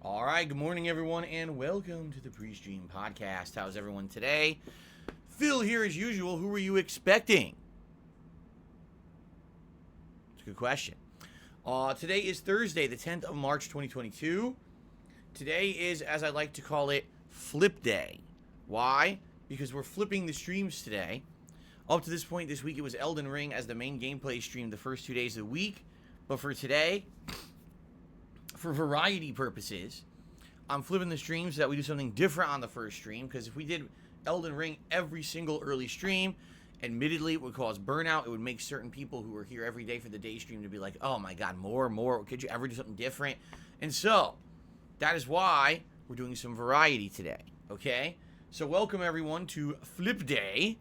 All right, good morning, everyone, and welcome to the PreStream podcast. How's everyone today? Phil here as usual. Who were you expecting? It's a good question. Today is Thursday, the 10th of March, 2022. Today is, as I like to call it, Flip Day. Why? Because we're flipping the streams today. Up to this point this week, it was Elden Ring as the main gameplay stream the first 2 days of the week. But for today, for variety purposes, I'm flipping the stream so that we do something different on the first stream, because if we did Elden Ring every single early stream, admittedly it would cause burnout. It would make certain people who are here every day for the day stream to be like, oh my god, more, could you ever do something different? And so, that is why we're doing some variety today, okay? So welcome everyone to Flip Day,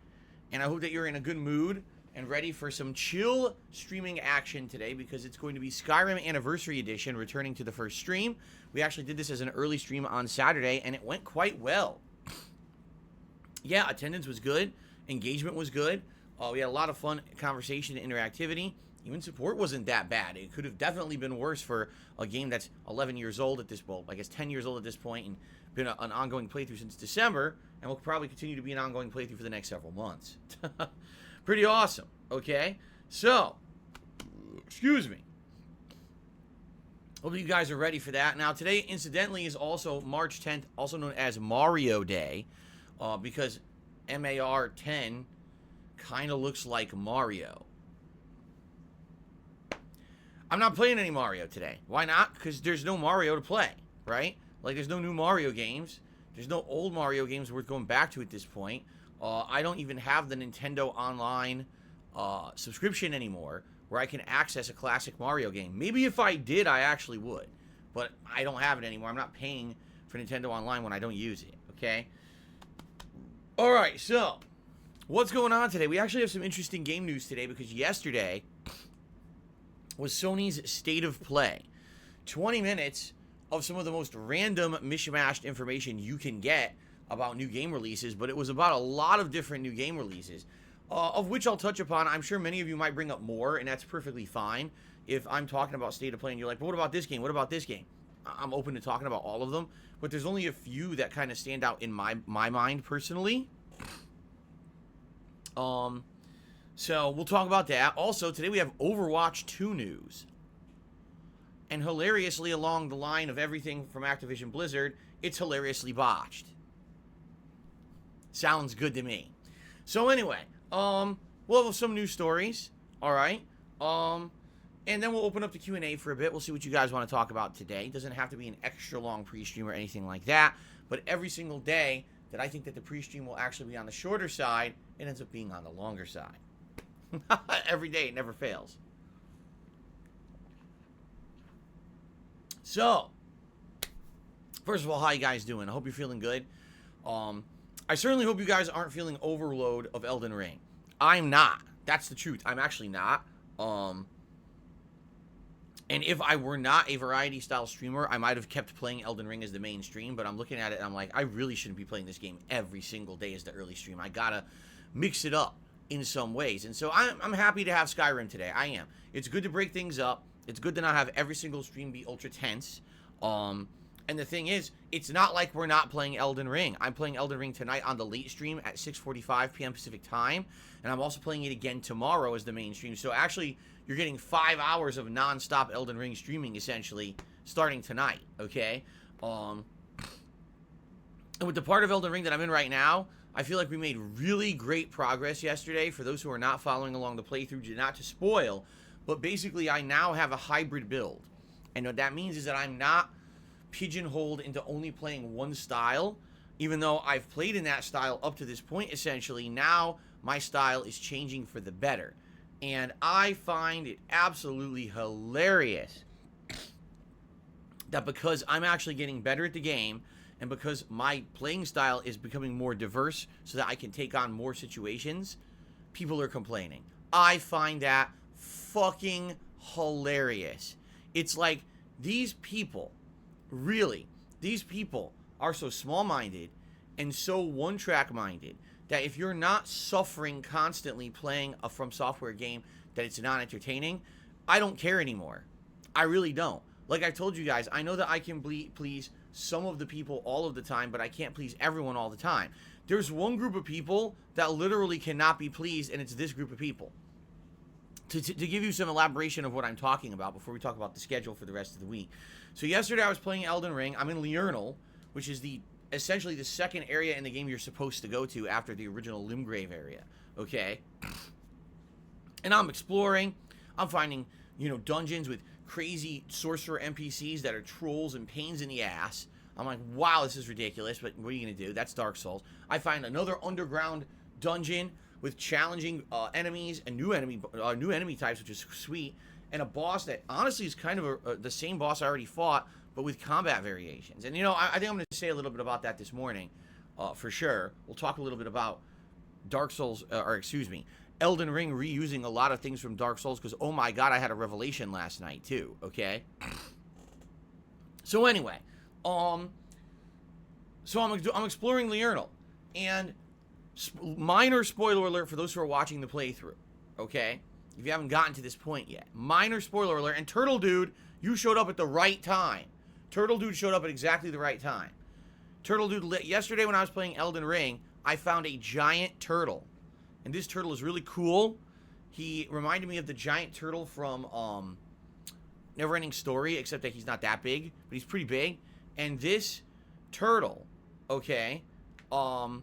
and I hope that you're in a good mood and ready for some chill streaming action today, because it's going to be Skyrim Anniversary Edition returning to the first stream. We actually did this as an early stream on Saturday, and it went quite well. Yeah, attendance was good. Engagement was good. We had a lot of fun conversation and interactivity. Even support wasn't that bad. It could have definitely been worse for a game that's 11 years old at this point, I guess 10 years old at this point, and been an ongoing playthrough since December, and will probably continue to be an ongoing playthrough for the next several months. Pretty awesome, okay? So, excuse me. Hope you guys are ready for that. Now, today, incidentally, is also March 10th, also known as Mario Day, because MAR 10 kind of looks like Mario. I'm not playing any Mario today. Why not? Because there's no Mario to play, right? Like, there's no new Mario games. There's no old Mario games worth going back to at this point. I don't even have the Nintendo Online subscription anymore, where I can access a classic Mario game. Maybe if I did, I actually would. But I don't have it anymore. I'm not paying for Nintendo Online when I don't use it, okay? Alright, so, what's going on today? We actually have some interesting game news today, because yesterday was Sony's State of Play. 20 minutes of some of the most random mishmashed information you can get about new game releases, but it was about a lot of different new game releases, of which I'll touch upon. I'm sure many of you might bring up more, and that's perfectly fine. If I'm talking about State of Play and you're like, but what about this game? What about this game? I'm open to talking about all of them, but there's only a few that kind of stand out in my mind personally. So we'll talk about that. Also, today we have Overwatch 2 news. And hilariously, along the line of everything from Activision Blizzard, it's hilariously botched. Sounds good to me. So anyway, we'll have some news stories, all right? And then we'll open up the Q&A for a bit. We'll see what you guys want to talk about today. It doesn't have to be an extra long pre-stream or anything like that, but every single day that I think that the pre-stream will actually be on the shorter side, it ends up being on the longer side. Every day, it never fails. So, first of all, how you guys doing? I hope you're feeling good. I certainly hope you guys aren't feeling overload of Elden Ring. I'm not. That's the truth. I'm actually not. And if I were not a variety style streamer, I might have kept playing Elden Ring as the main stream, but I'm looking at it and I'm like, I really shouldn't be playing this game every single day as the early stream. I gotta mix it up in some ways. And so I'm happy to have Skyrim today. I am. It's good to break things up. It's good to not have every single stream be ultra tense. And the thing is, it's not like we're not playing Elden Ring. I'm playing Elden Ring tonight on the late stream at 6:45 p.m. Pacific time. And I'm also playing it again tomorrow as the main stream. So actually, you're getting 5 hours of non-stop Elden Ring streaming, essentially, starting tonight, okay? And with the part of Elden Ring that I'm in right now, I feel like we made really great progress yesterday. For those who are not following along the playthrough, not to spoil, but basically I now have a hybrid build. And what that means is that I'm not pigeonholed into only playing one style, even though I've played in that style up to this point. Essentially, now my style is changing for the better, and I find it absolutely hilarious that because I'm actually getting better at the game, and because my playing style is becoming more diverse so that I can take on more situations, people are complaining. I find that fucking hilarious. It's like, these people, really, these people are so small-minded and so one-track minded that if you're not suffering constantly playing a From Software game that it's not entertaining, I don't care anymore. I really don't. like I told you guys, I know that I can please some of the people all of the time, but I can't please everyone all the time. There's one group of people that literally cannot be pleased, and it's this group of people. To give you some elaboration of what I'm talking about before we talk about the schedule for the rest of the week. So yesterday I was playing Elden Ring. I'm in Liernal, which is essentially the second area in the game you're supposed to go to after the original Limgrave area, okay? And I'm exploring. I'm finding, dungeons with crazy sorcerer NPCs that are trolls and pains in the ass. I'm like, wow, this is ridiculous, but what are you going to do? That's Dark Souls. I find another underground dungeon with challenging enemies and new enemy types, which is sweet, and a boss that honestly is kind of the same boss I already fought, but with combat variations. And I think I'm going to say a little bit about that this morning, for sure. We'll talk a little bit about Dark Souls, Elden Ring reusing a lot of things from Dark Souls, because oh my god, I had a revelation last night too. Okay. So anyway, so I'm exploring Liernal, and minor spoiler alert for those who are watching the playthrough, okay? If you haven't gotten to this point yet. Minor spoiler alert. And Turtle Dude, you showed up at the right time. Turtle Dude showed up at exactly the right time. Turtle Dude, yesterday when I was playing Elden Ring, I found a giant turtle. And this turtle is really cool. He reminded me of the giant turtle from Neverending Story, except that he's not that big, but he's pretty big. And this turtle, okay, can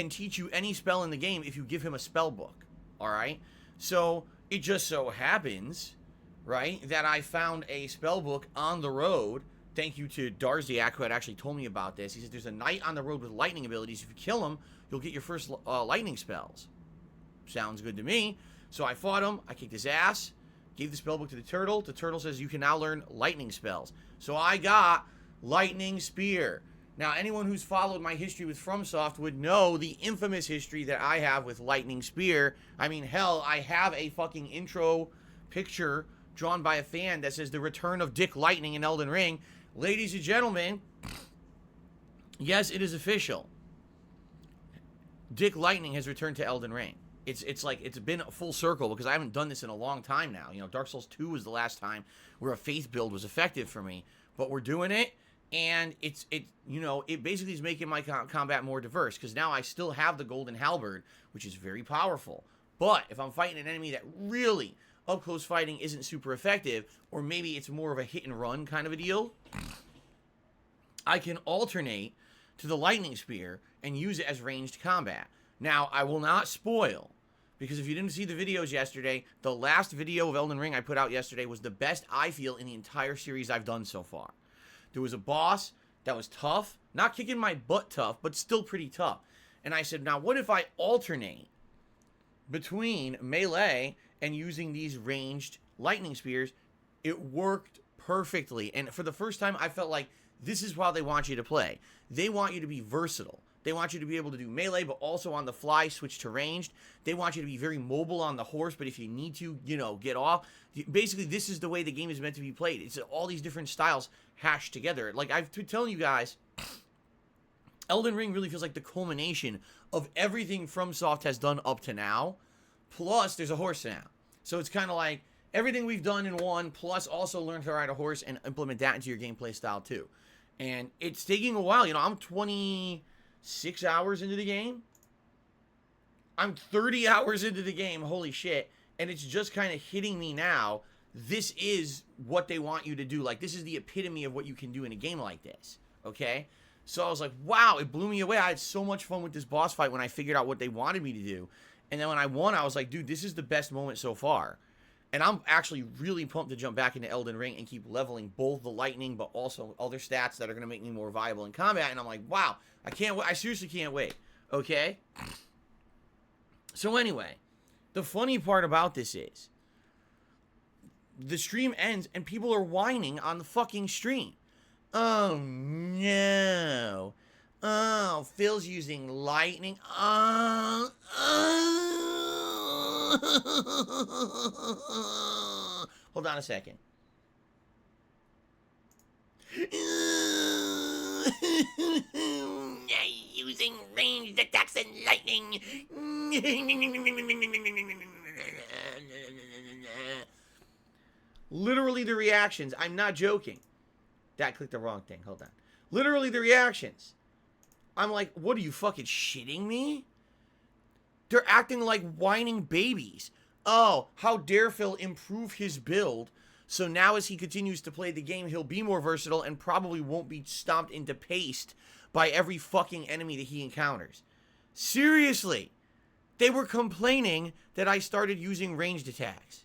teach you any spell in the game if you give him a spell book, all right? So it just so happens, right, that I found a spell book on the road. Thank you to Darziak, who had actually told me about this. He said there's a knight on the road with lightning abilities. If you kill him, you'll get your first lightning spells. Sounds good to me. So I fought him. I kicked his ass. Gave the spell book to the turtle. The turtle says you can now learn lightning spells. So I got Lightning Spear. Now, anyone who's followed my history with FromSoft would know the infamous history that I have with Lightning Spear. I mean, hell, I have a fucking intro picture drawn by a fan that says the return of Dick Lightning in Elden Ring. Ladies and gentlemen, yes, it is official. Dick Lightning has returned to Elden Ring. It's like it's been a full circle, because I haven't done this in a long time now. Dark Souls 2 was the last time where a faith build was effective for me, but we're doing it. And it basically is making my combat more diverse, because now I still have the Golden Halberd, which is very powerful. But if I'm fighting an enemy that really up-close fighting isn't super effective, or maybe it's more of a hit-and-run kind of a deal, I can alternate to the Lightning Spear and use it as ranged combat. Now, I will not spoil, because if you didn't see the videos yesterday, the last video of Elden Ring I put out yesterday was the best I feel in the entire series I've done so far. There was a boss that was tough, not kicking my butt tough, but still pretty tough. And I said, now what if I alternate between melee and using these ranged lightning spears? It worked perfectly. And for the first time, I felt like this is how they want you to play. They want you to be versatile. They want you to be able to do melee, but also on the fly, switch to ranged. They want you to be very mobile on the horse, but if you need to, get off. Basically, this is the way the game is meant to be played. It's all these different styles hashed together. Like I've been telling you guys, Elden Ring really feels like the culmination of everything FromSoft has done up to now. Plus, there's a horse now. So it's kind of like everything we've done in one, plus also learn to ride a horse and implement that into your gameplay style too. And it's taking a while. I'm 26 hours into the game. I'm 30 hours into the game. Holy shit. And it's just kind of hitting me now. This is what they want you to do. Like, this is the epitome of what you can do in a game like this. Okay? So I was like, wow, it blew me away. I had so much fun with this boss fight when I figured out what they wanted me to do. And then when I won, I was like, dude, this is the best moment so far. And I'm actually really pumped to jump back into Elden Ring and keep leveling both the lightning, but also other stats that are going to make me more viable in combat. And I'm like, wow, I can't wait. I seriously can't wait. Okay? So anyway, the funny part about this is the stream ends and people are whining on the fucking stream. Oh, no. Oh, Phil's using lightning. Hold on a second. Using ranged attacks and lightning. Literally the reactions. I'm not joking. That clicked the wrong thing. Hold on. Literally the reactions. I'm like, what are you fucking shitting me? They're acting like whining babies. Oh, how dare Phil improve his build so now as he continues to play the game, he'll be more versatile and probably won't be stomped into paste by every fucking enemy that he encounters. Seriously. They were complaining that I started using ranged attacks.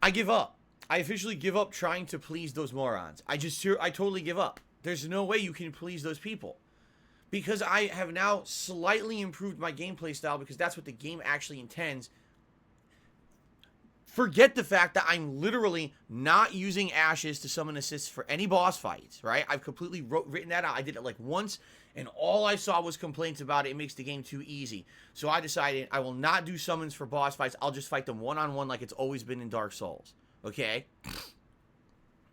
I give up. I officially give up trying to please those morons. I totally give up. There's no way you can please those people. Because I have now slightly improved my gameplay style because that's what the game actually intends. Forget the fact that I'm literally not using ashes to summon assists for any boss fights, right? I've completely written that out. I did it like once, and all I saw was complaints about it. It makes the game too easy. So I decided I will not do summons for boss fights. I'll just fight them one-on-one like it's always been in Dark Souls, okay?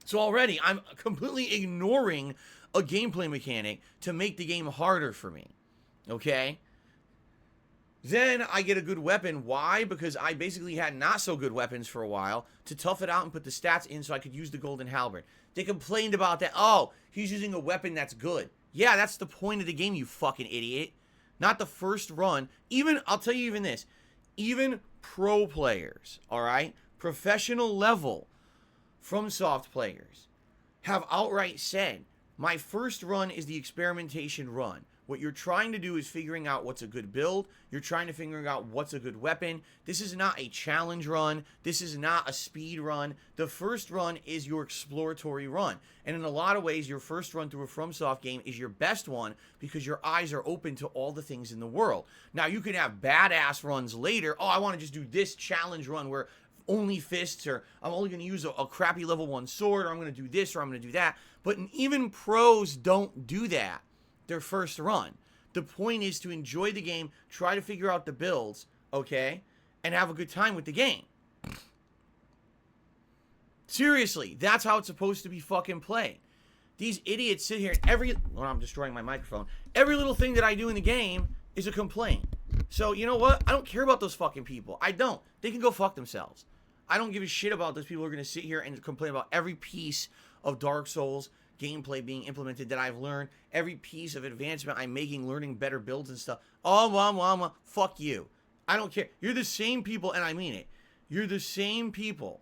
So already, I'm completely ignoring a gameplay mechanic to make the game harder for me, okay? Then I get a good weapon. Why? Because I basically had not so good weapons for a while to tough it out and put the stats in so I could use the golden halberd. They complained about that. Oh, he's using a weapon that's good. Yeah, that's the point of the game, you fucking idiot. Not the first run. Even, I'll tell you even this. Even pro players, all right? Professional level FromSoft players have outright said, my first run is the experimentation run. What you're trying to do is figuring out what's a good build. You're trying to figure out what's a good weapon. This is not a challenge run. This is not a speed run. The first run is your exploratory run. And in a lot of ways, your first run through a FromSoft game is your best one because your eyes are open to all the things in the world. Now, you can have badass runs later. Oh, I want to just do this challenge run where only fists, or I'm only going to use a crappy level 1 sword, or I'm going to do this, or I'm going to do that. But even pros don't do that their first run. The point is to enjoy the game, try to figure out the builds, okay, and have a good time with the game. Seriously, that's how it's supposed to be fucking played. These idiots sit here and I'm destroying my microphone. Every little thing that I do in the game is a complaint. So, you know what? I don't care about those fucking people. I don't. They can go fuck themselves. I don't give a shit about those people who are going to sit here and complain about every piece of Dark Souls gameplay being implemented that I've learned, every piece of advancement I'm making, learning better builds and stuff. Oh, fuck you. I don't care. You're the same people, and I mean it. You're the same people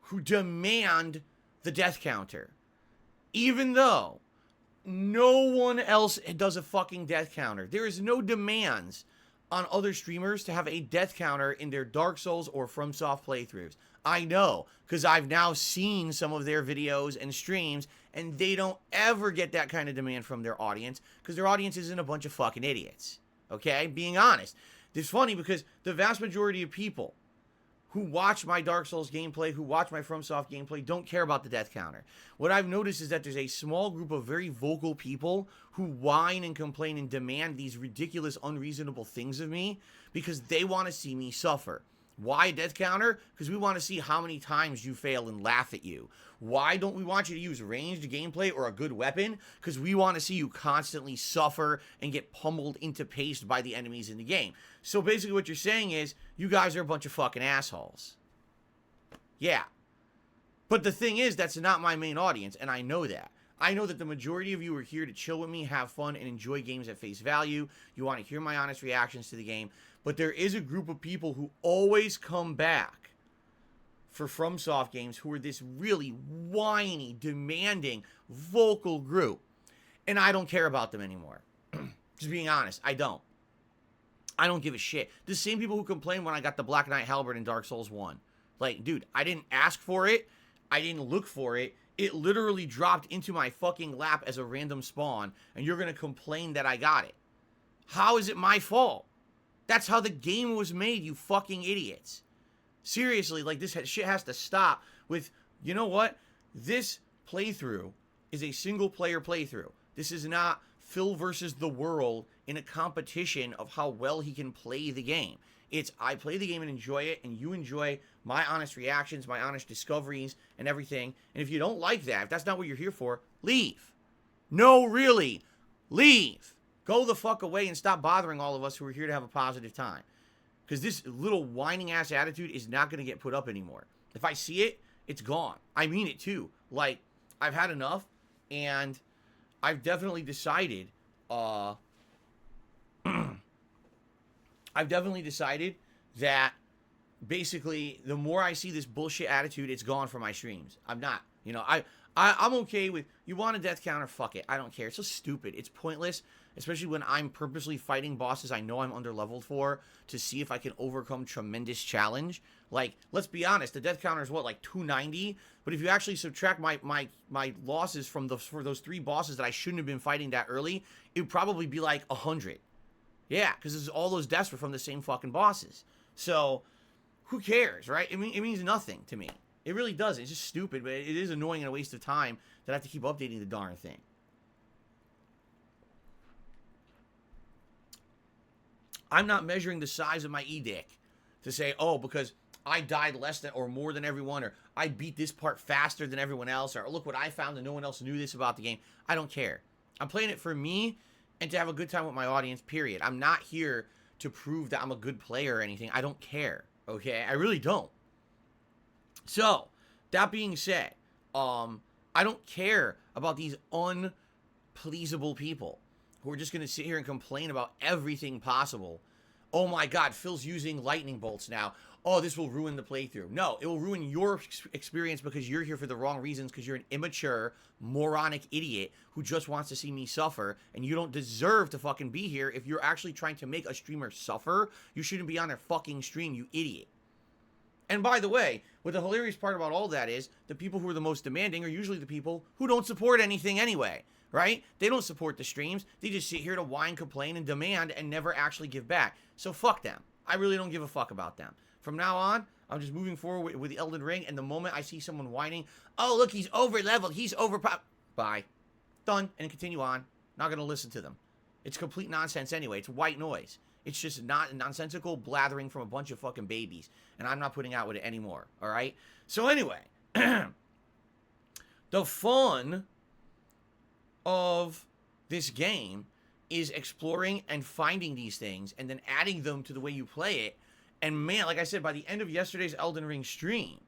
who demand the death counter. Even though no one else does a fucking death counter. There is no demands on other streamers to have a death counter in their Dark Souls or FromSoft playthroughs. I know, because I've now seen some of their videos and streams, and they don't ever get that kind of demand from their audience, because their audience isn't a bunch of fucking idiots. Okay? Being honest. It's funny because the vast majority of people who watch my Dark Souls gameplay, who watch my FromSoft gameplay, don't care about the death counter. What I've noticed is that there's a small group of very vocal people who whine and complain and demand these ridiculous, unreasonable things of me because they want to see me suffer. Why a death counter? Because we want to see how many times you fail and laugh at you. Why don't we want you to use ranged gameplay or a good weapon? Because we want to see you constantly suffer and get pummeled into paste by the enemies in the game. So basically what you're saying is, you guys are a bunch of fucking assholes. Yeah. But the thing is, that's not my main audience, and I know that. I know that the majority of you are here to chill with me, have fun, and enjoy games at face value. You want to hear my honest reactions to the game. But there is a group of people who always come back for FromSoft games who are this really whiny, demanding, vocal group. And I don't care about them anymore. Just being honest, I don't. I don't give a shit. The same people who complained when I got the Black Knight Halberd in Dark Souls 1. Like, dude, I didn't ask for it. I didn't look for it. It literally dropped into my fucking lap as a random spawn, and you're going to complain that I got it. How is it my fault? That's how the game was made, you fucking idiots. Seriously, like, this shit has to stop with, you know what? This playthrough is a single-player playthrough. This is not Phil versus the world in a competition of how well he can play the game. It's, I play the game and enjoy it, and you enjoy my honest reactions, my honest discoveries, and everything. And if you don't like that, if that's not what you're here for, leave. No, really. Leave. Go the fuck away and stop bothering all of us who are here to have a positive time. Because this little whining ass attitude is not going to get put up anymore. If I see it, it's gone. I mean it too. Like, I've had enough, and I've definitely decided, that basically the more I see this bullshit attitude, it's gone from my streams. I'm not, I'm okay with, you want a death counter, fuck it. I don't care. It's so stupid. It's pointless, especially when I'm purposely fighting bosses I know I'm underleveled for to see if I can overcome tremendous challenge. Like, let's be honest, the death counter is what, like 290? But if you actually subtract my losses for those 3 bosses that I shouldn't have been fighting that early, it would probably be like 100. Yeah, because all those deaths were from the same fucking bosses. So, who cares, right? It means nothing to me. It really doesn't. It's just stupid, but it is annoying and a waste of time that I have to keep updating the darn thing. I'm not measuring the size of my E-dick to say, oh, because I died less than or more than everyone, or I beat this part faster than everyone else, or look what I found and no one else knew this about the game. I don't care. I'm playing it for me and to have a good time with my audience, period. I'm not here to prove that I'm a good player or anything. I don't care, okay? I really don't. So, that being said, I don't care about these unpleasable people who are just going to sit here and complain about everything possible. Oh my god, Phil's using lightning bolts now. Oh, this will ruin the playthrough. No, it will ruin your experience because you're here for the wrong reasons, because you're an immature, moronic idiot who just wants to see me suffer, and you don't deserve to fucking be here. If you're actually trying to make a streamer suffer, you shouldn't be on their fucking stream, you idiot. And by the way, what the hilarious part about all that is, the people who are the most demanding are usually the people who don't support anything anyway, right? They don't support the streams. They just sit here to whine, complain, and demand and never actually give back. So fuck them. I really don't give a fuck about them. From now on, I'm just moving forward with the Elden Ring, and the moment I see someone whining, oh, look, he's over-leveled, he's overpowered, bye. Done, and continue on. Not going to listen to them. It's complete nonsense anyway. It's white noise. It's just not nonsensical blathering from a bunch of fucking babies, and I'm not putting out with it anymore, all right? So anyway, the fun of this game is exploring and finding these things and then adding them to the way you play it. And man, like I said, by the end of yesterday's Elden Ring stream,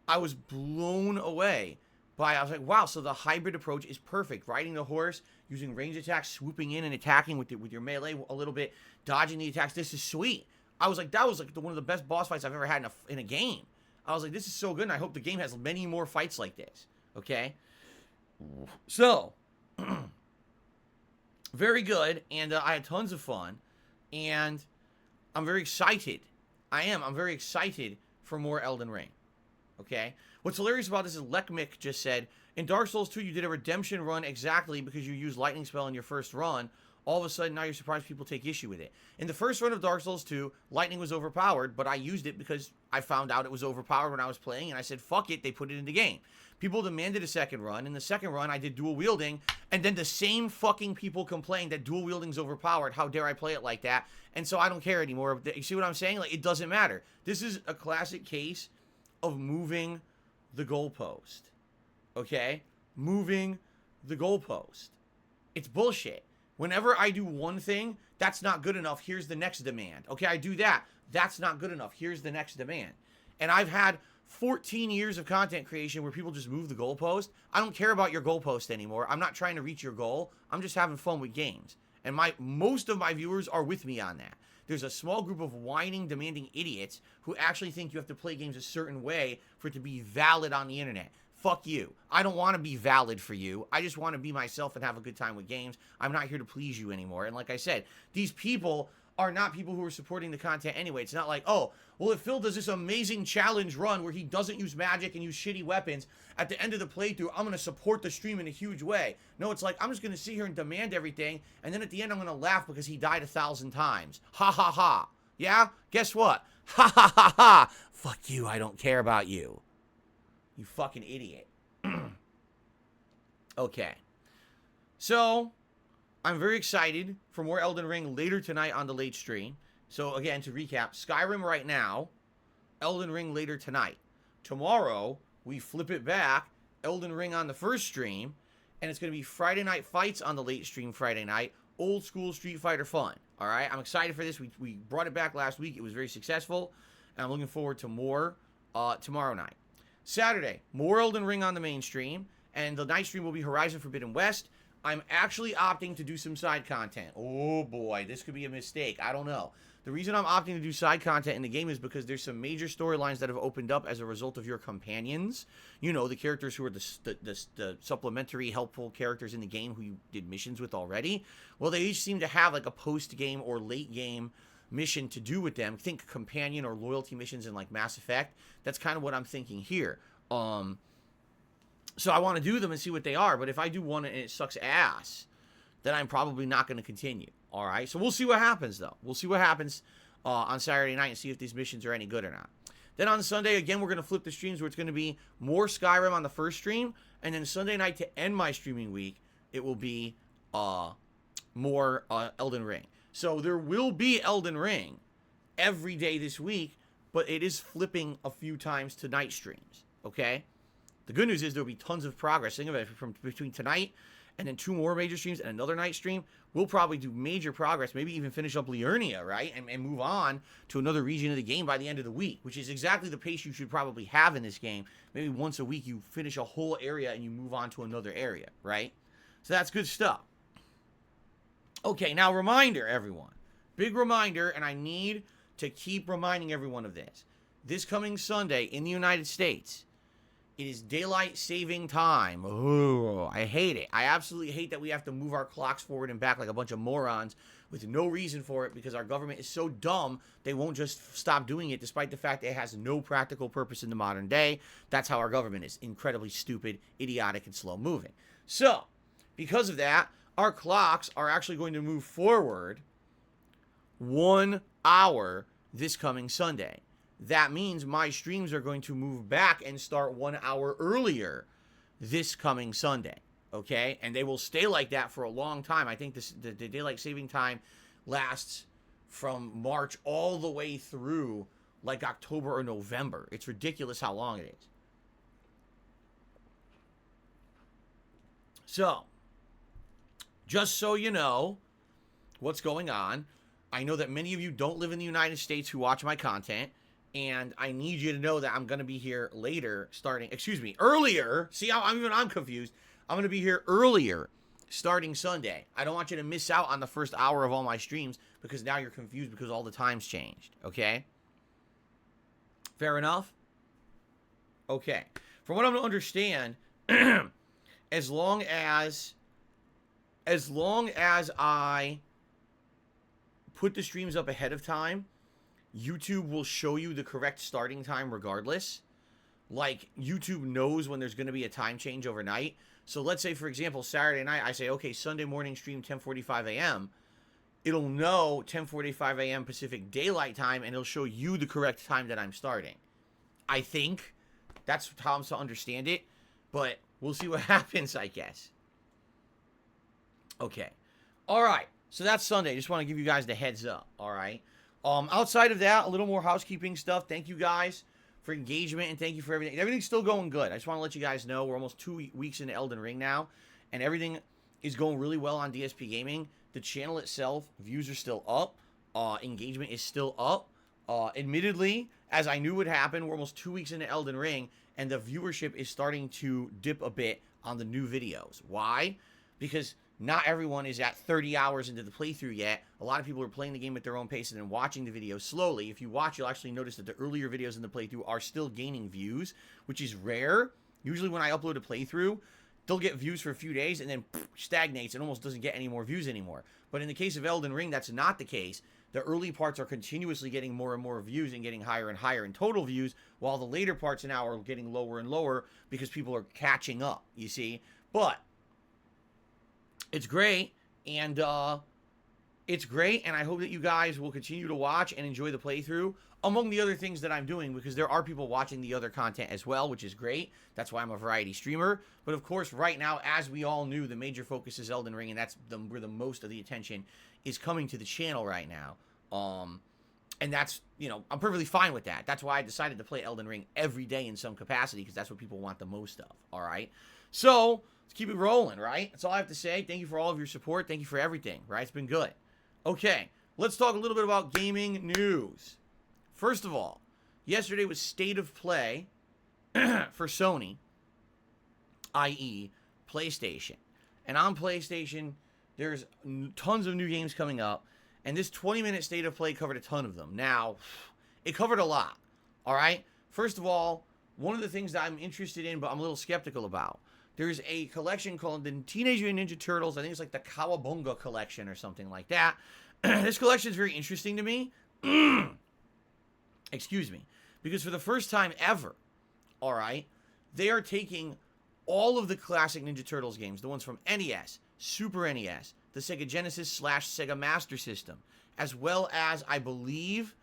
I was blown away I was like, wow, so the hybrid approach is perfect. Riding the horse, using range attacks, swooping in and attacking with your melee a little bit, dodging the attacks. This is sweet. I was like, that was like one of the best boss fights I've ever had in a game. I was like, this is so good, and I hope the game has many more fights like this. Okay? So, very good, and I had tons of fun, and I'm very excited. I'm very excited for more Elden Ring. Okay? What's hilarious about this is Lekmik just said, in Dark Souls 2, you did a redemption run exactly because you used lightning spell in your first run. All of a sudden, now you're surprised people take issue with it. In the first run of Dark Souls 2, lightning was overpowered, but I used it because I found out it was overpowered when I was playing, and I said, fuck it, they put it in the game. People demanded a second run. In the second run, I did dual wielding, and then the same fucking people complained that dual wielding's overpowered. How dare I play it like that? And so I don't care anymore. You see what I'm saying? Like, it doesn't matter. This is a classic case of moving the goalpost. Okay? Moving the goalpost. It's bullshit. Whenever I do one thing, that's not good enough. Here's the next demand. Okay, I do that. That's not good enough. Here's the next demand. And I've had 14 years of content creation where people just move the goalpost. I don't care about your goalpost anymore. I'm not trying to reach your goal. I'm just having fun with games. And most of my viewers are with me on that. There's a small group of whining, demanding idiots who actually think you have to play games a certain way for it to be valid on the internet. Fuck you. I don't want to be valid for you. I just want to be myself and have a good time with games. I'm not here to please you anymore. And like I said, these people are not people who are supporting the content anyway. It's not like, oh, well, if Phil does this amazing challenge run where he doesn't use magic and use shitty weapons, at the end of the playthrough, I'm going to support the stream in a huge way. No, it's like, I'm just going to sit here and demand everything, and then at the end, I'm going to laugh because he died 1,000 times. Ha ha ha. Yeah? Guess what? Ha ha ha ha. Fuck you. I don't care about you. You fucking idiot. Okay. So, I'm very excited for more Elden Ring later tonight on the late stream. So, again, to recap, Skyrim right now, Elden Ring later tonight. Tomorrow, we flip it back, Elden Ring on the first stream, and it's going to be Friday Night Fights on the late stream Friday night. Old school Street Fighter fun. All right, I'm excited for this. We brought it back last week. It was very successful, and I'm looking forward to more tomorrow night. Saturday, more Elden Ring on the main stream, and the night stream will be Horizon Forbidden West. I'm actually opting to do some side content. Oh boy, this could be a mistake. I don't know. The reason I'm opting to do side content in the game is because there's some major storylines that have opened up as a result of your companions. You know, the characters who are the supplementary helpful characters in the game who you did missions with already. Well, they each seem to have like a post-game or late-game mission to do with them. Think companion or loyalty missions in like Mass Effect. That's kind of what I'm thinking here. So I want to do them and see what they are. But if I do one and it sucks ass, then I'm probably not going to continue. All right. So we'll see what happens, though. We'll see what happens on Saturday night and see if these missions are any good or not. Then on Sunday, again, we're going to flip the streams where it's going to be more Skyrim on the first stream. And then Sunday night to end my streaming week, it will be more Elden Ring. So there will be Elden Ring every day this week, but it is flipping a few times to night streams. Okay. The good news is there will be tons of progress. Think of it, from between tonight and then 2 more major streams and another night stream, we'll probably do major progress, maybe even finish up Liurnia, right? And move on to another region of the game by the end of the week, which is exactly the pace you should probably have in this game. Maybe once a week you finish a whole area and you move on to another area, right? So that's good stuff. Okay, now reminder, everyone. Big reminder, and I need to keep reminding everyone of this. This coming Sunday in the United States, it is daylight saving time. Oh, I hate it. I absolutely hate that we have to move our clocks forward and back like a bunch of morons with no reason for it because our government is so dumb they won't just stop doing it despite the fact that it has no practical purpose in the modern day. That's how our government is. Incredibly stupid, idiotic, and slow moving. So, because of that, our clocks are actually going to move forward 1 hour this coming Sunday. That means my streams are going to move back and start 1 hour earlier this coming Sunday, okay? And they will stay like that for a long time. I think the daylight saving time lasts from March all the way through like October or November. It's ridiculous how long it is. So, just so you know what's going on, I know that many of you don't live in the United States who watch my content. And I need you to know that I'm going to be here later, earlier. See how I'm confused. I'm going to be here earlier, starting Sunday. I don't want you to miss out on the first hour of all my streams because now you're confused because all the times changed. Okay? Fair enough? Okay. From what I'm to understand, as long as I put the streams up ahead of time, YouTube will show you the correct starting time regardless. Like, YouTube knows when there's going to be a time change overnight. So let's say, for example, Saturday night, I say, okay, Sunday morning stream 10:45 a.m. It'll know 10:45 a.m. Pacific Daylight Time, and it'll show you the correct time that I'm starting. I think that's how I'm to understand it, but we'll see what happens, I guess. Okay. All right. So that's Sunday. Just want to give you guys the heads up. All right. Outside of that, a little more housekeeping stuff. Thank you guys for engagement and thank you for everything. Everything's still going good. I just want to let you guys know we're almost 2 weeks into Elden Ring now, and everything is going really well on DSPGaming. The channel itself, views are still up. Engagement is still up. Admittedly, as I knew would happen, we're almost 2 weeks into Elden Ring, and the viewership is starting to dip a bit on the new videos. Why? Because not everyone is at 30 hours into the playthrough yet. A lot of people are playing the game at their own pace and then watching the videos slowly. If you watch, you'll actually notice that the earlier videos in the playthrough are still gaining views, which is rare. Usually when I upload a playthrough, they'll get views for a few days and then stagnates and almost doesn't get any more views anymore. But in the case of Elden Ring, that's not the case. The early parts are continuously getting more and more views and getting higher and higher in total views, while the later parts now are getting lower and lower because people are catching up, you see. But it's great, and I hope that you guys will continue to watch and enjoy the playthrough, among the other things that I'm doing, because there are people watching the other content as well, which is great. That's why I'm a variety streamer. But of course, right now, as we all knew, the major focus is Elden Ring, and that's where the most of the attention is coming to the channel right now. And that's, you know, I'm perfectly fine with that. That's why I decided to play Elden Ring every day in some capacity, because that's what people want the most of, all right? So, let's keep it rolling, right? That's all I have to say. Thank you for all of your support. Thank you for everything, right? It's been good. Okay, let's talk a little bit about gaming news. First of all, yesterday was State of Play for Sony, i.e. PlayStation. And on PlayStation, there's tons of new games coming up. And this 20-minute State of Play covered a ton of them. Now, it covered a lot, all right? First of all, one of the things that I'm interested in, but I'm a little skeptical about, there's a collection called the Teenage Mutant Ninja Turtles. I think it's like the Cowabunga collection or something like that. This collection is very interesting to me. Excuse me. Because for the first time ever, all right, they are taking all of the classic Ninja Turtles games, the ones from NES, Super NES, the Sega Genesis / Sega Master System, as well as, I believe,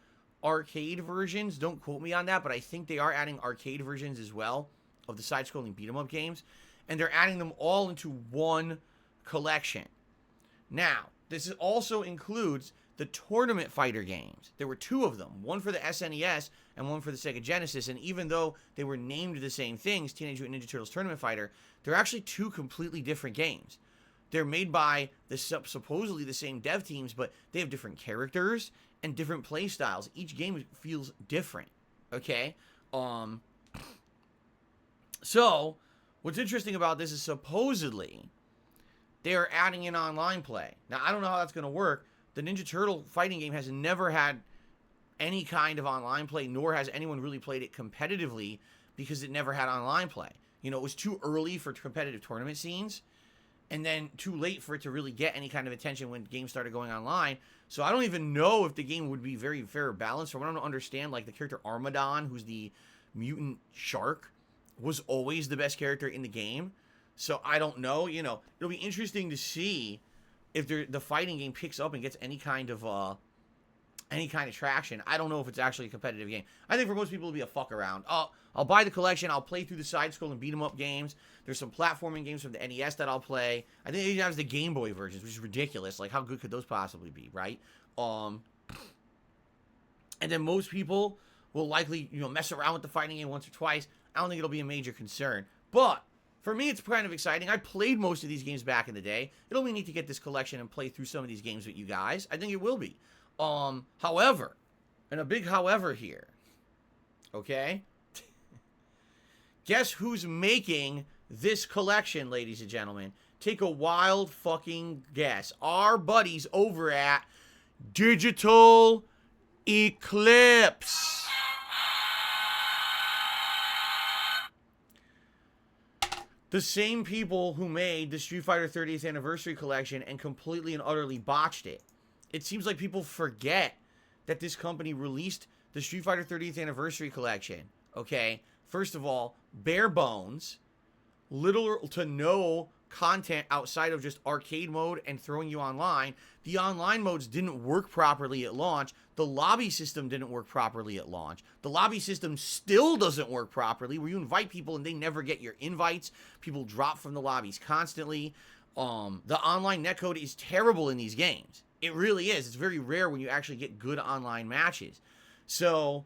arcade versions. Don't quote me on that, but I think they are adding arcade versions as well of the side-scrolling beat-em-up games, and they're adding them all into one collection. Now, this also includes the tournament fighter games. There were two of them, one for the SNES and one for the Sega Genesis, and even though they were named the same things, Teenage Mutant Ninja Turtles Tournament Fighter, they're actually two completely different games. They're made by the supposedly the same dev teams, but they have different characters and different play styles. Each game feels different, okay? So, what's interesting about this is supposedly they are adding in online play. Now, I don't know how that's going to work. The Ninja Turtle fighting game has never had any kind of online play, nor has anyone really played it competitively because it never had online play. You know, it was too early for competitive tournament scenes, and then too late for it to really get any kind of attention when games started going online. So I don't even know if the game would be very fair or balanced. From what I don't understand, like the character Armadon, who's the mutant shark, was always the best character in the game. So I don't know. You know, it'll be interesting to see if the fighting game picks up and gets any kind of traction. I don't know if it's actually a competitive game. I think for most people it'll be a fuck around. I'll buy the collection. I'll play through the side-scrolling beat-em-up games. There's some platforming games from the NES that I'll play. I think it even has the Game Boy versions, which is ridiculous. Like, how good could those possibly be, right? And then most people will likely, you know, mess around with the fighting game once or twice. I don't think it'll be a major concern. But for me, it's kind of exciting. I played most of these games back in the day. It'll be neat to get this collection and play through some of these games with you guys. I think it will be. However, and a big however here, okay? Guess who's making this collection, ladies and gentlemen? Take a wild fucking guess. Our buddies over at Digital Eclipse. The same people who made the Street Fighter 30th Anniversary Collection and completely and utterly botched it. It seems like people forget that this company released the Street Fighter 30th Anniversary Collection, okay? First of all, bare bones, little to no content outside of just arcade mode and throwing you online. The online modes didn't work properly at launch. The lobby system didn't work properly at launch. The lobby system still doesn't work properly, where you invite people and they never get your invites. People drop from the lobbies constantly. The online netcode is terrible in these games. It really is. It's very rare when you actually get good online matches. So,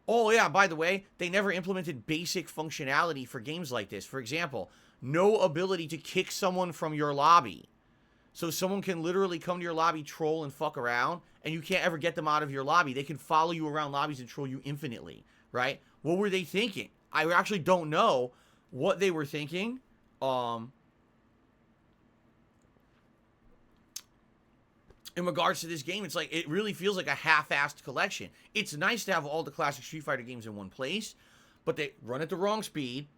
oh yeah, by the way, they never implemented basic functionality for games like this. For example, no ability to kick someone from your lobby. So someone can literally come to your lobby, troll, and fuck around, and you can't ever get them out of your lobby. They can follow you around lobbies and troll you infinitely, right? What were they thinking? I actually don't know what they were thinking. In regards to this game, it's like, it really feels like a half-assed collection. It's nice to have all the classic Street Fighter games in one place, but they run at the wrong speed.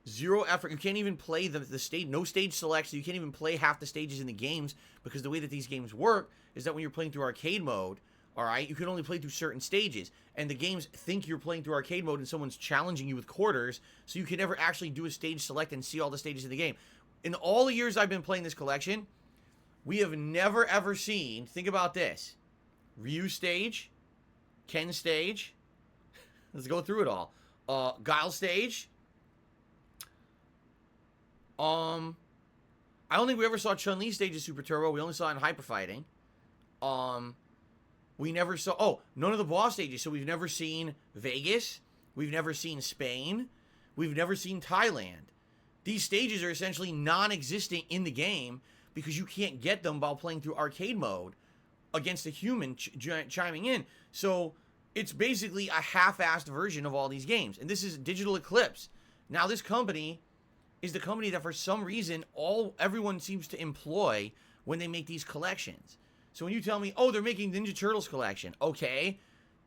Zero effort. You can't even play the stage. No stage select, so you can't even play half the stages in the games, because the way that these games work is that when you're playing through arcade mode, all right, you can only play through certain stages, and the games think you're playing through arcade mode and someone's challenging you with quarters, so you can never actually do a stage select and see all the stages in the game. In all the years I've been playing this collection, we have never ever seen, think about this, Ryu stage, Ken stage, let's go through it all, Guile stage, I don't think we ever saw Chun-Li stage of Super Turbo. We only saw it in Hyper Fighting. We never saw, oh, none of the boss stages. So we've never seen Vegas. We've never seen Spain. We've never seen Thailand. These stages are essentially non-existent in the game because you can't get them while playing through arcade mode against a human chiming in. So it's basically a half-assed version of all these games. And this is Digital Eclipse. Now this company is the company that for some reason everyone seems to employ when they make these collections. So when you tell me, oh, they're making Ninja Turtles collection, okay,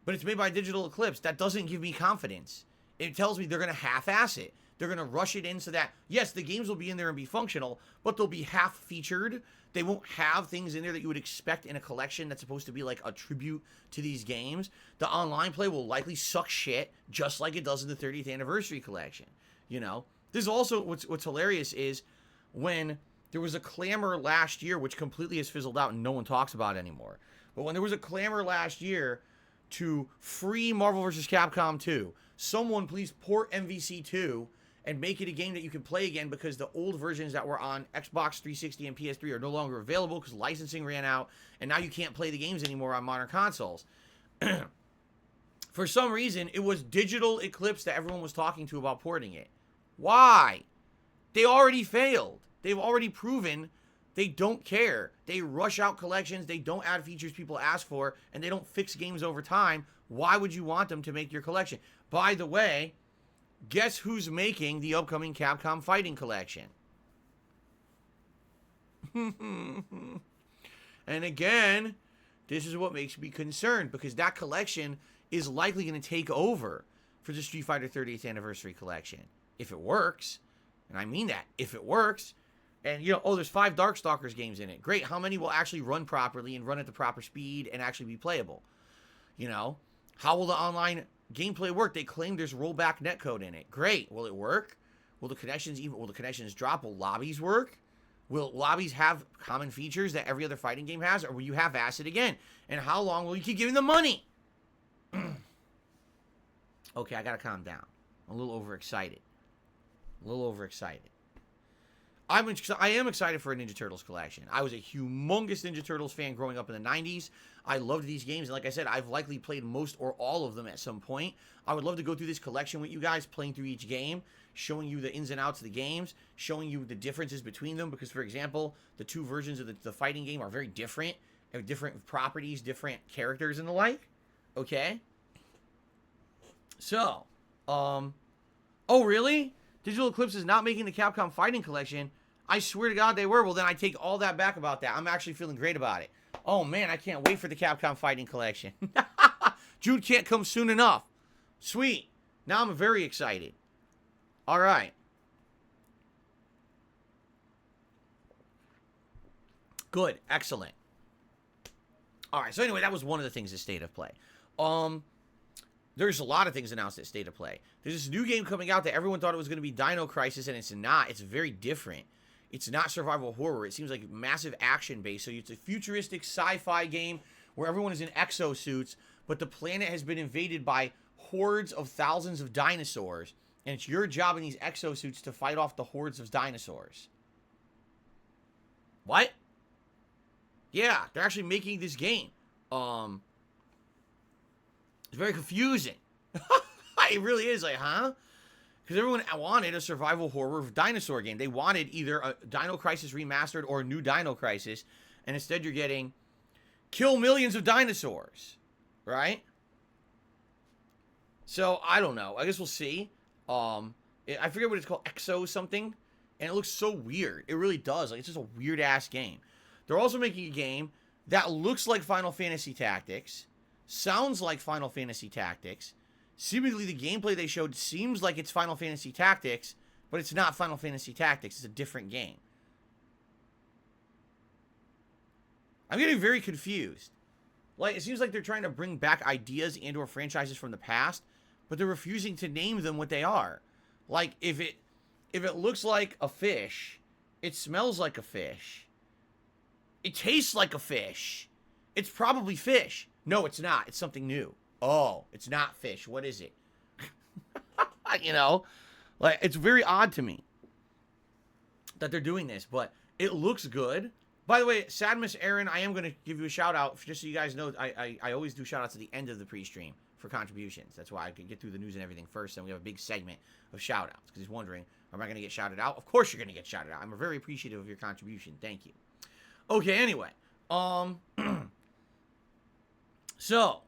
but it's made by Digital Eclipse, that doesn't give me confidence. It tells me they're going to half-ass it. They're going to rush it in so that, yes, the games will be in there and be functional, but they'll be half-featured. They won't have things in there that you would expect in a collection that's supposed to be like a tribute to these games. The online play will likely suck shit, just like it does in the 30th Anniversary Collection. You know? This is also, what's hilarious is when there was a clamor last year, which completely has fizzled out and no one talks about anymore. But when there was a clamor last year to free Marvel vs. Capcom 2, someone please port MVC 2 and make it a game that you can play again because the old versions that were on Xbox 360 and PS3 are no longer available because licensing ran out, and now you can't play the games anymore on modern consoles. For some reason, it was Digital Eclipse that everyone was talking to about porting it. Why? They already failed. They've already proven they don't care. They rush out collections, they don't add features people ask for, and they don't fix games over time. Why would you want them to make your collection? By the way, guess who's making the upcoming Capcom Fighting Collection? And again, this is what makes me concerned, because that collection is likely going to take over for the Street Fighter 30th Anniversary Collection. If it works, and I mean that, if it works, and you know, oh, there's 5 Darkstalkers games in it. Great, how many will actually run properly and run at the proper speed and actually be playable? You know, how will the online gameplay work? They claim there's rollback netcode in it. Great. Will it work? Will the connections drop? Will lobbies work? Will lobbies have common features that every other fighting game has? Or will you half-ass it again? And how long will you keep giving them money? Okay, I gotta calm down. I'm a little overexcited. I am excited for a Ninja Turtles collection. I was a humongous Ninja Turtles fan growing up in the 90s. I loved these games, and like I said, I've likely played most or all of them at some point. I would love to go through this collection with you guys, playing through each game, showing you the ins and outs of the games, showing you the differences between them, because, for example, the 2 versions of the fighting game are very different, have different properties, different characters, and the like. Okay? So, oh, really? Digital Eclipse is not making the Capcom Fighting Collection? I swear to God they were. Well, then I take all that back about that. I'm actually feeling great about it. Oh, man, I can't wait for the Capcom Fighting Collection. June can't come soon enough. Sweet. Now I'm very excited. All right. Good. Excellent. All right. So anyway, that was one of the things at State of Play. There's a lot of things announced at State of Play. There's this new game coming out that everyone thought it was going to be Dino Crisis, and it's not. It's very different. It's not survival horror. It seems like massive action-based. So it's a futuristic sci-fi game where everyone is in exosuits, but the planet has been invaded by hordes of thousands of dinosaurs, and it's your job in these exosuits to fight off the hordes of dinosaurs. What? Yeah, they're actually making this game. It's very confusing. It really is, like, huh? Because everyone wanted a survival horror dinosaur game. They wanted either a Dino Crisis remastered or a new Dino Crisis, and instead you're getting kill millions of dinosaurs, right? So, I don't know. I guess we'll see. I forget what it's called, Exo something, and it looks so weird. It really does. Like, it's just a weird-ass game. They're also making a game that looks like Final Fantasy Tactics, sounds like Final Fantasy Tactics. Seemingly, the gameplay they showed seems like it's Final Fantasy Tactics, but it's not Final Fantasy Tactics. It's a different game. I'm getting very confused. Like, it seems like they're trying to bring back ideas and or franchises from the past, but they're refusing to name them what they are. Like, if it looks like a fish, it smells like a fish, it tastes like a fish, it's probably fish. No, it's not. It's something new. Oh, it's not fish. What is it? You know? Like, it's very odd to me that they're doing this, but it looks good. By the way, Sad Miss Aaron, I am going to give you a shout out just so you guys know. I always do shout outs at the end of the pre-stream for contributions. That's why I can get through the news and everything first, and we have a big segment of shout outs because he's wondering, am I going to get shouted out? Of course you're going to get shouted out. I'm very appreciative of your contribution. Thank you. Okay, anyway. So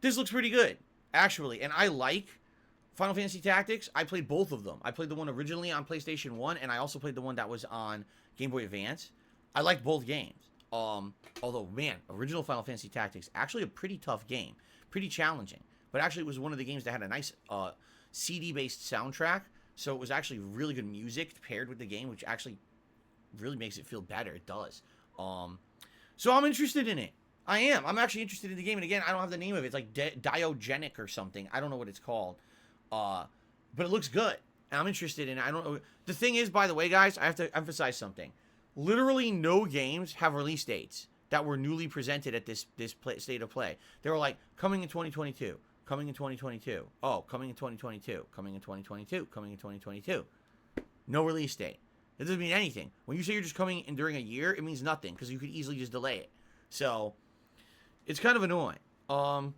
this looks pretty good, actually, and I like Final Fantasy Tactics. I played both of them. I played the one originally on PlayStation 1, and I also played the one that was on Game Boy Advance. I liked both games. Although, man, original Final Fantasy Tactics, actually a pretty tough game. Pretty challenging. But actually, it was one of the games that had a nice CD-based soundtrack. So it was actually really good music paired with the game, which actually really makes it feel better. It does. So I'm interested in it. I am. I'm actually interested in the game. And again, I don't have the name of it. It's like Diogenic or something. I don't know what it's called. But it looks good. And I'm interested in it. I don't know. The thing is, by the way, guys, I have to emphasize something. Literally no games have release dates that were newly presented at this state of play. They were like, coming in 2022. Coming in 2022. Oh, coming in 2022. Coming in 2022. Coming in 2022. No release date. It doesn't mean anything. When you say you're just coming in during a year, it means nothing. Because you could easily just delay it. So, it's kind of annoying. But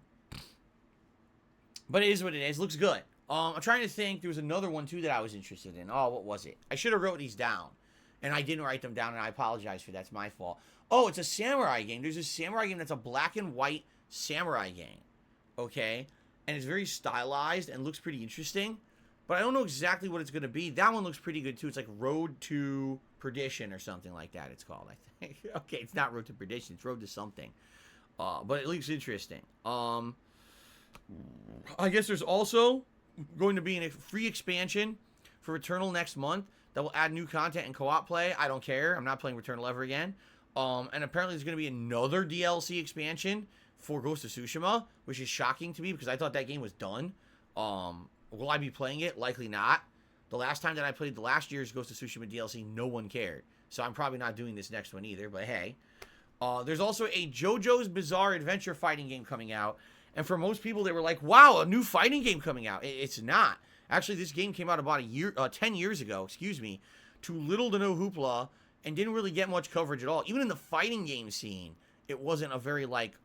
it is what it is. Looks good. I'm trying to think. There was another one, too, that I was interested in. Oh, what was it? I should have wrote these down. And I didn't write them down, and I apologize for that. It's my fault. Oh, it's a samurai game. There's a samurai game that's a black and white samurai game. Okay? And it's very stylized and looks pretty interesting. But I don't know exactly what it's going to be. That one looks pretty good, too. It's like Road to Perdition or something like that, it's called, I think. Okay, it's not Road to Perdition. It's Road to something. But it looks interesting. I guess there's also going to be a free expansion for Returnal next month that will add new content and co-op play. I don't care. I'm not playing Returnal ever again. And apparently there's going to be another DLC expansion for Ghost of Tsushima, which is shocking to me because I thought that game was done. Will I be playing it? Likely not. The last time that I played the last year's Ghost of Tsushima DLC, no one cared. So I'm probably not doing this next one either, but hey. There's also a JoJo's Bizarre Adventure fighting game coming out. And for most people, they were like, wow, a new fighting game coming out. It's not. Actually, this game came out about 10 years ago, excuse me, to little to no hoopla, and didn't really get much coverage at all. Even in the fighting game scene, it wasn't a very,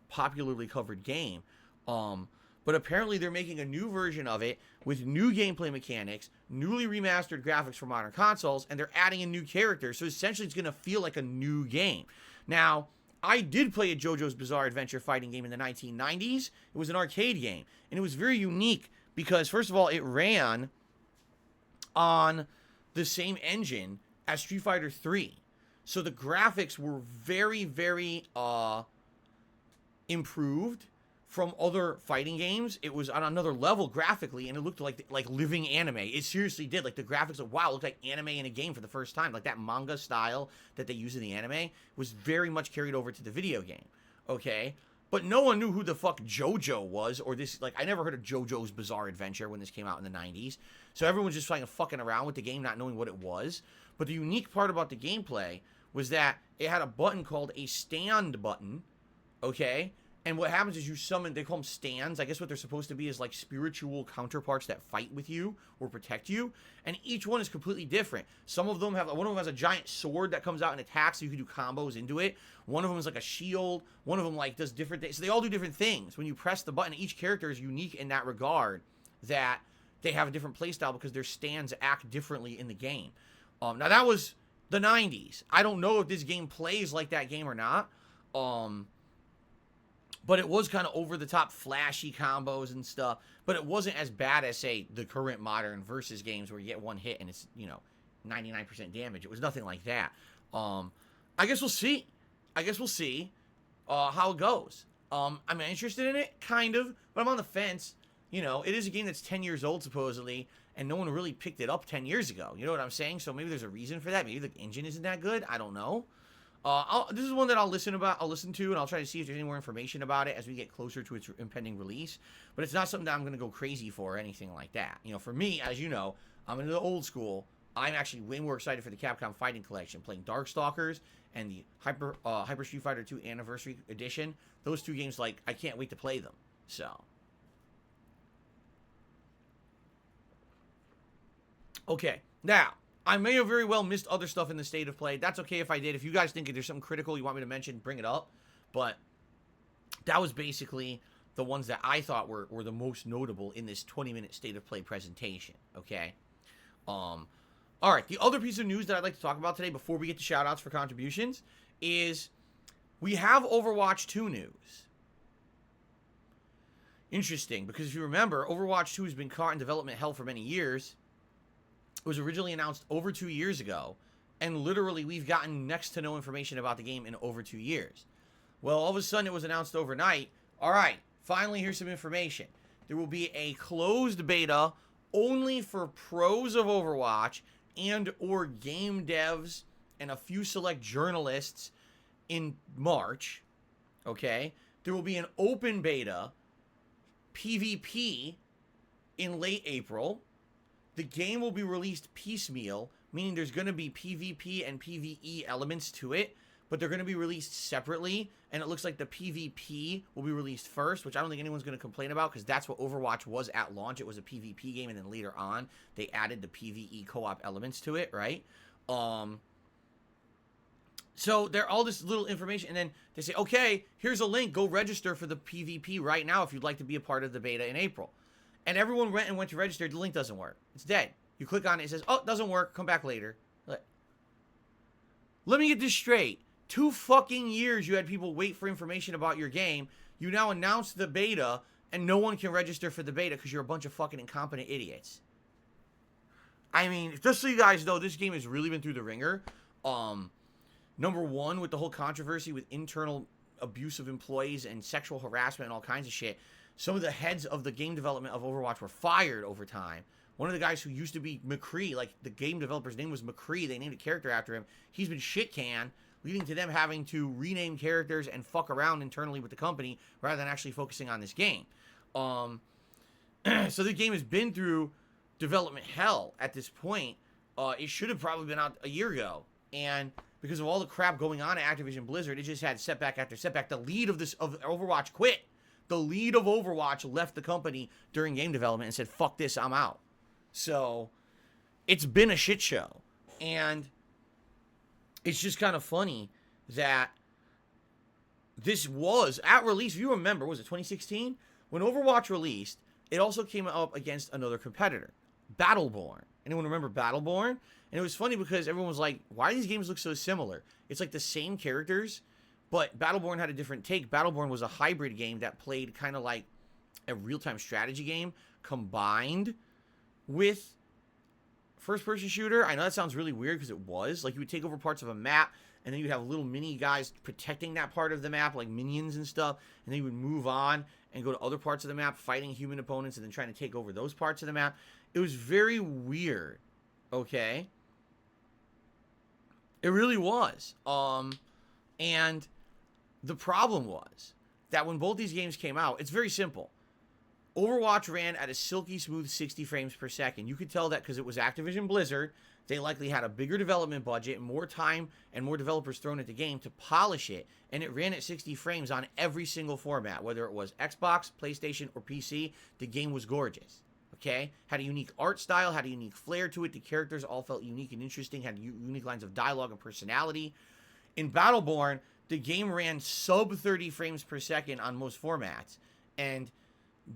popularly covered game. But apparently they're making a new version of it with new gameplay mechanics, newly remastered graphics for modern consoles, and they're adding in new characters. So essentially it's going to feel like a new game. Now, I did play a JoJo's Bizarre Adventure fighting game in the 1990s. It was an arcade game, and it was very unique because, first of all, it ran on the same engine as Street Fighter 3. So the graphics were very, very improved from other fighting games. It was on another level graphically, and it looked like living anime. It seriously did. Like, the graphics of, wow, it looked like anime in a game for the first time. Like, that manga style that they use in the anime was very much carried over to the video game. Okay? But no one knew who the fuck Jojo was, or this, I never heard of JoJo's Bizarre Adventure when this came out in the 90s. So everyone was just fucking around with the game, not knowing what it was. But the unique part about the gameplay was that it had a button called a stand button, okay? And what happens is you summon, they call them stands. I guess what they're supposed to be is spiritual counterparts that fight with you or protect you. And each one is completely different. Some of them one of them has a giant sword that comes out and attacks, so you can do combos into it. One of them is like a shield. One of them does different things. So they all do different things. When you press the button, each character is unique in that regard, that they have a different playstyle because their stands act differently in the game. Now that was the 90s. I don't know if this game plays like that game or not. But it was kind of over-the-top flashy combos and stuff. But it wasn't as bad as, say, the current modern versus games where you get one hit and it's, 99% damage. It was nothing like that. I guess we'll see. How it goes. I'm interested in it, kind of. But I'm on the fence. It is a game that's 10 years old, supposedly. And no one really picked it up 10 years ago. You know what I'm saying? So maybe there's a reason for that. Maybe the engine isn't that good. I don't know. This is one that I'll listen to, and I'll try to see if there's any more information about it as we get closer to its impending release. But it's not something that I'm going to go crazy for or anything like that. For me, as you know, I'm into the old school. I'm actually way more excited for the Capcom Fighting Collection, playing Darkstalkers and the Hyper Street Fighter 2 Anniversary Edition. Those two games, I can't wait to play them. So. Okay, now, I may have very well missed other stuff in the state of play. That's okay if I did. If you guys think there's something critical you want me to mention, bring it up. But that was basically the ones that I thought were the most notable in this 20-minute state of play presentation, okay? All right, the other piece of news that I'd like to talk about today before we get to shout-outs for contributions is we have Overwatch 2 news. Interesting, because if you remember, Overwatch 2 has been caught in development hell for many years. It was originally announced over 2 years ago, and literally we've gotten next to no information about the game in over 2 years. Well, all of a sudden it was announced overnight. All right, finally here's some information. There will be a closed beta only for pros of Overwatch and or game devs and a few select journalists in March, okay? There will be an open beta PvP in late April. The game will be released piecemeal, meaning there's going to be PvP and PvE elements to it, but they're going to be released separately, and it looks like the PvP will be released first, which I don't think anyone's going to complain about, because that's what Overwatch was at launch. It was a PvP game, and then later on, they added the PvE co-op elements to it, right? So they're all this little information, and then they say, okay, here's a link, go register for the PvP right now if you'd like to be a part of the beta in April. And everyone went to register, the link doesn't work. It's dead. You click on it, it says, oh, it doesn't work, come back later. Let me get this straight. 2 fucking years you had people wait for information about your game. You now announce the beta, and no one can register for the beta because you're a bunch of fucking incompetent idiots. I mean, just so you guys know, this game has really been through the ringer. Number one, with the whole controversy with internal abuse of employees and sexual harassment and all kinds of shit, some of the heads of the game development of Overwatch were fired over time. One of the guys who used to be McCree, like the game developer's name was McCree, they named a character after him. He's been shit canned, leading to them having to rename characters and fuck around internally with the company rather than actually focusing on this game. So the game has been through development hell at this point. It should have probably been out a year ago. And because of all the crap going on at Activision Blizzard, it just had setback after setback. The lead of Overwatch quit. The lead of Overwatch left the company during game development and said, fuck this, I'm out. So it's been a shit show. And it's just kind of funny that this was, at release, if you remember, was it 2016? When Overwatch released, it also came up against another competitor, Battleborn. Anyone remember Battleborn? And it was funny because everyone was like, why do these games look so similar? It's like the same characters, but Battleborn had a different take. Battleborn was a hybrid game that played kind of like a real-time strategy game combined with first-person shooter. I know that sounds really weird because it was. Like, you would take over parts of a map, and then you'd have little mini guys protecting that part of the map, like minions and stuff, and then you would move on and go to other parts of the map, fighting human opponents, and then trying to take over those parts of the map. It was very weird, okay? It really was. And the problem was that when both these games came out, it's very simple. Overwatch ran at a silky smooth 60 frames per second. You could tell that because it was Activision Blizzard. They likely had a bigger development budget, more time, and more developers thrown at the game to polish it. And it ran at 60 frames on every single format, whether it was Xbox, PlayStation, or PC. The game was gorgeous. Okay? Had a unique art style, had a unique flair to it. The characters all felt unique and interesting, had unique lines of dialogue and personality. In Battleborn, the game ran sub 30 frames per second on most formats and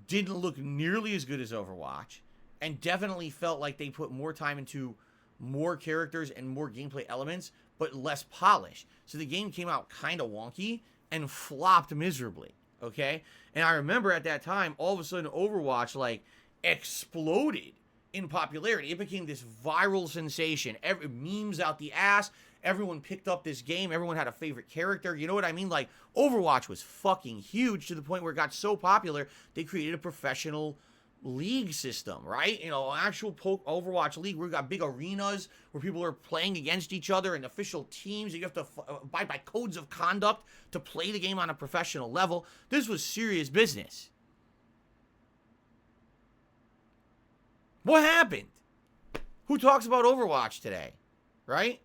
didn't look nearly as good as Overwatch, and definitely felt like they put more time into more characters and more gameplay elements, but less polish. So the game came out kind of wonky and flopped miserably, okay? And I remember at that time, all of a sudden Overwatch, like, exploded in popularity. It became this viral sensation. Memes out the ass. Everyone picked up this game. Everyone had a favorite character. You know what I mean? Like, Overwatch was fucking huge to the point where it got so popular, they created a professional league system, right? You know, actual Overwatch league where we got big arenas where people are playing against each other and official teams. You have to abide by codes of conduct to play the game on a professional level. This was serious business. What happened? Who talks about Overwatch today, right?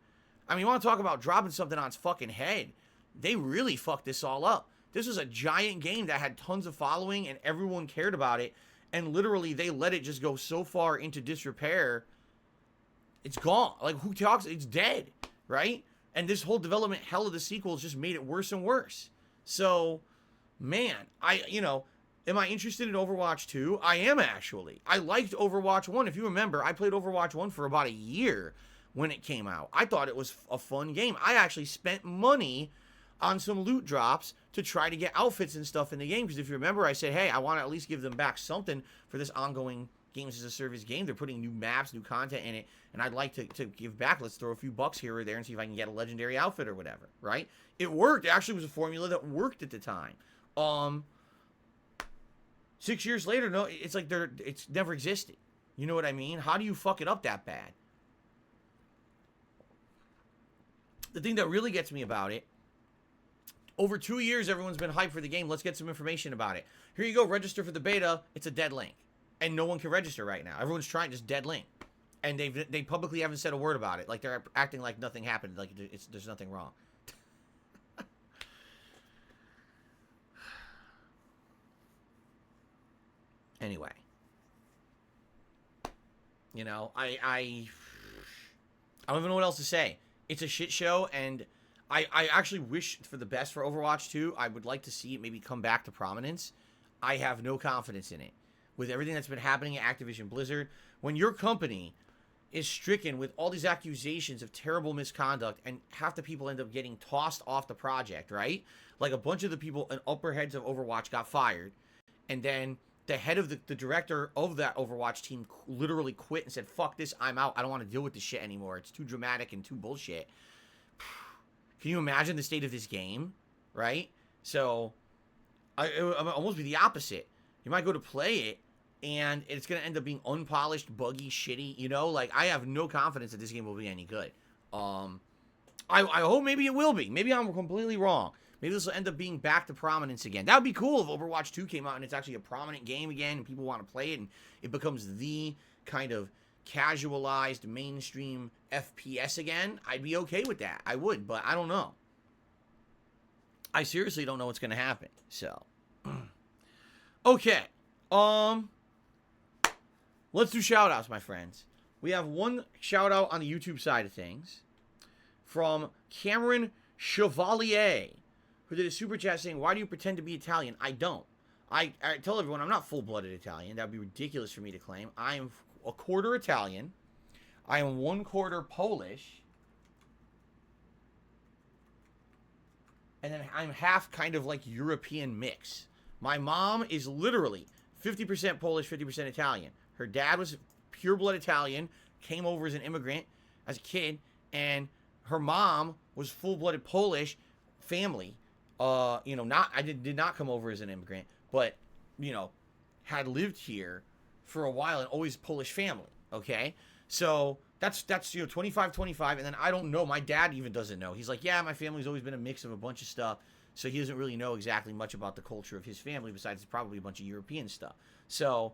I mean, you want to talk about dropping something on its fucking head. They really fucked this all up. This was a giant game that had tons of following and everyone cared about it. And literally, they let it just go so far into disrepair It's gone. Like, who talks? It's dead, right? And this whole development hell of the sequels just made it worse and worse. So, man, am I interested in Overwatch 2? I am, actually. I liked Overwatch 1. If you remember, I played Overwatch 1 for about a year when it came out. I thought it was a fun game. I actually spent money on some loot drops to try to get outfits and stuff in the game. Because if you remember, I said, hey, I want to at least give them back something for this ongoing Games as a Service game. They're putting new maps, new content in it, and I'd like to give back. Let's throw a few bucks here or there and see if I can get a legendary outfit or whatever, right? It worked. It actually was a formula that worked at the time. 6 years later, no, it's like it's never existed. You know what I mean? How do you fuck it up that bad? The thing that really gets me about it, over 2 years, everyone's been hyped for the game. Let's get some information about it. Here you go. Register for the beta. It's a dead link. And no one can register right now. Everyone's trying, just dead link. And they publicly haven't said a word about it. Like, they're acting like nothing happened. Like, there's nothing wrong. Anyway. You know, I don't even know what else to say. It's a shit show, and I actually wish for the best for Overwatch 2. I would like to see it maybe come back to prominence. I have no confidence in it. With everything that's been happening at Activision Blizzard, when your company is stricken with all these accusations of terrible misconduct and half the people end up getting tossed off the project, right? Like a bunch of the people and upper heads of Overwatch got fired, and then the head of the director of that Overwatch team literally quit and said, fuck this, I'm out. I don't want to deal with this shit anymore. It's too dramatic and too bullshit. Can you imagine the state of this game, right? So, it would almost be the opposite. You might go to play it, and it's going to end up being unpolished, buggy, shitty, you know? Like, I have no confidence that this game will be any good. I hope maybe it will be. Maybe I'm completely wrong. Maybe this will end up being back to prominence again. That would be cool if Overwatch 2 came out and it's actually a prominent game again and people want to play it and it becomes the kind of casualized mainstream FPS again. I'd be okay with that. I would, but I don't know. I seriously don't know what's going to happen. So, okay. Let's do shout-outs, my friends. We have one shout-out on the YouTube side of things from Cameron Chevalier, who did a super chat saying, why do you pretend to be Italian? I don't. I tell everyone I'm not full-blooded Italian. That would be ridiculous for me to claim. I am a quarter Italian. I am 1/4 Polish. And then I'm half kind of like European mix. My mom is literally 50% Polish, 50% Italian. Her dad was pure-blood Italian, came over as an immigrant as a kid, and her mom was full-blooded Polish family. Did not come over as an immigrant, but, had lived here for a while and always Polish family, okay? So that's 25-25, and then I don't know. My dad even doesn't know. He's like, yeah, my family's always been a mix of a bunch of stuff, so he doesn't really know exactly much about the culture of his family, besides probably a bunch of European stuff. So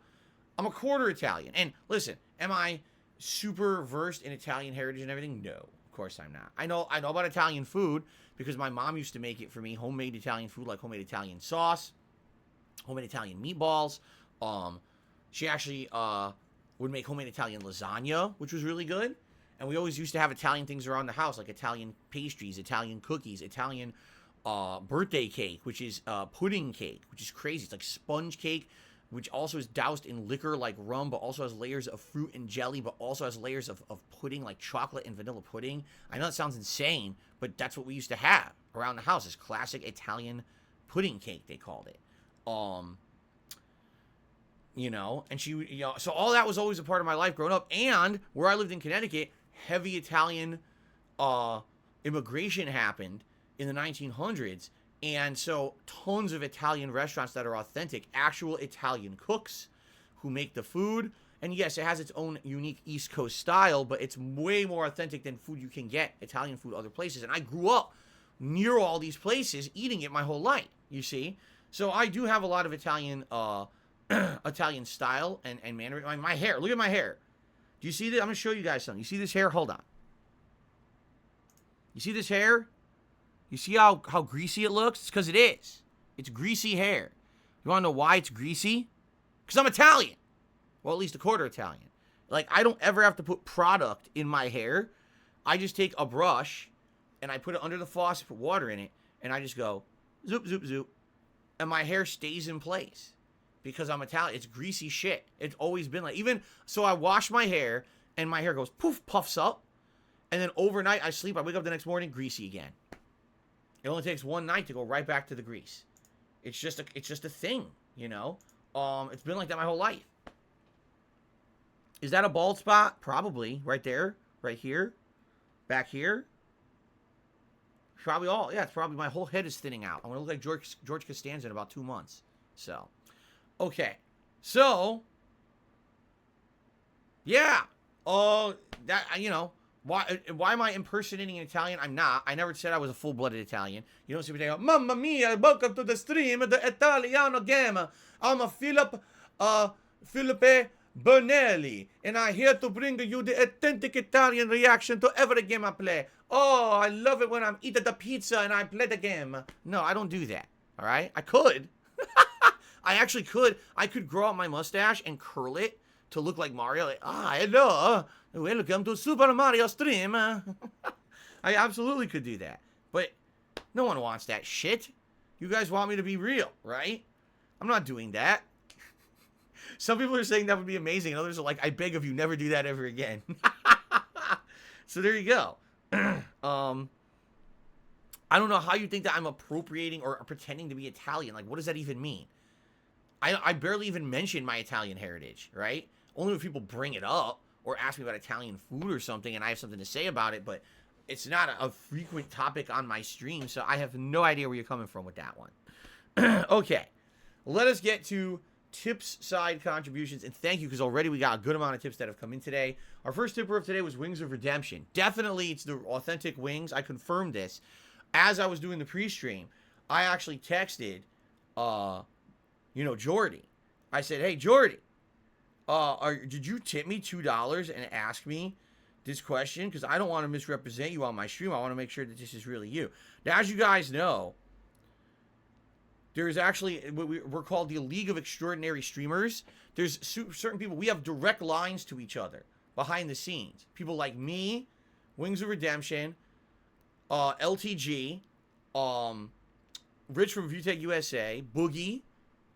I'm a quarter Italian. And listen, am I super versed in Italian heritage and everything? No, of course I'm not. I know about Italian food because my mom used to make it for me, homemade Italian food, like homemade Italian sauce, homemade Italian meatballs. She actually would make homemade Italian lasagna, which was really good. And we always used to have Italian things around the house, like Italian pastries, Italian cookies, Italian birthday cake, which is pudding cake, which is crazy. It's like sponge cake, which also is doused in liquor like rum, but also has layers of fruit and jelly, but also has layers of pudding, like chocolate and vanilla pudding. I know that sounds insane, but that's what we used to have around the house, this classic Italian pudding cake, they called it. And she, so all that was always a part of my life growing up. And where I lived in Connecticut, heavy Italian immigration happened in the 1900s. And so tons of Italian restaurants that are authentic, actual Italian cooks who make the food. And yes, it has its own unique East Coast style, but it's way more authentic than food you can get, Italian food, other places. And I grew up near all these places, eating it my whole life, you see. So I do have a lot of Italian Italian style and manner. My hair, look at my hair. Do you see this? I'm going to show you guys something. You see this hair? Hold on. You see this hair? You see how greasy it looks? It's because it is. It's greasy hair. You want to know why it's greasy? Because I'm Italian. Well, at least a quarter Italian. Like, I don't ever have to put product in my hair. I just take a brush and I put it under the faucet, put water in it, and I just go zoop, zoop, zoop. And my hair stays in place because I'm Italian. It's greasy shit. It's always been like, even, so I wash my hair and my hair goes poof, puffs up. And then overnight I sleep, I wake up the next morning, greasy again. It only takes one night to go right back to the grease. It's just a thing, you know? It's been like that my whole life. Is that a bald spot? Probably. Right there. Right here. Back here. Probably all. Yeah, it's probably my whole head is thinning out. I'm going to look like George Costanza in about 2 months. So. Okay. So. Yeah. That, you know. Why am I impersonating an Italian? I'm not. I never said I was a full-blooded Italian. You don't see me saying, Mamma mia, welcome to the stream of the Italiano game. I'm a Filipe Bernelli, and I'm here to bring you the authentic Italian reaction to every game I play. Oh, I love it when I'm eating the pizza and I play the game. No, I don't do that, all right? I could. I actually could. I could grow out my mustache and curl it to look like Mario. Like, hello. Welcome to Super Mario stream. I absolutely could do that. But no one wants that shit. You guys want me to be real, right? I'm not doing that. Some people are saying that would be amazing. And others are like, I beg of you, never do that ever again. So there you go. I don't know how you think that I'm appropriating or pretending to be Italian. Like, what does that even mean? I barely even mention my Italian heritage, right? Only when people bring it up or ask me about Italian food or something and I have something to say about it, but it's not a frequent topic on my stream, so I have no idea where you're coming from with that one. Okay, let us get to tips side contributions, and thank you, because already we got a good amount of tips that have come in today. Our first tipper of today was Wings of Redemption. Definitely, it's the authentic wings. I confirmed this. As I was doing the pre-stream, I actually texted, Jordy. I said, hey, Jordy, did you tip me $2 and ask me this question? Because I don't want to misrepresent you on my stream. I want to make sure that this is really you. Now, as you guys know, there's actually what we're called the League of Extraordinary Streamers. There's certain people, we have direct lines to each other behind the scenes. People like me, Wings of Redemption, LTG, Rich from ViewTech USA, Boogie,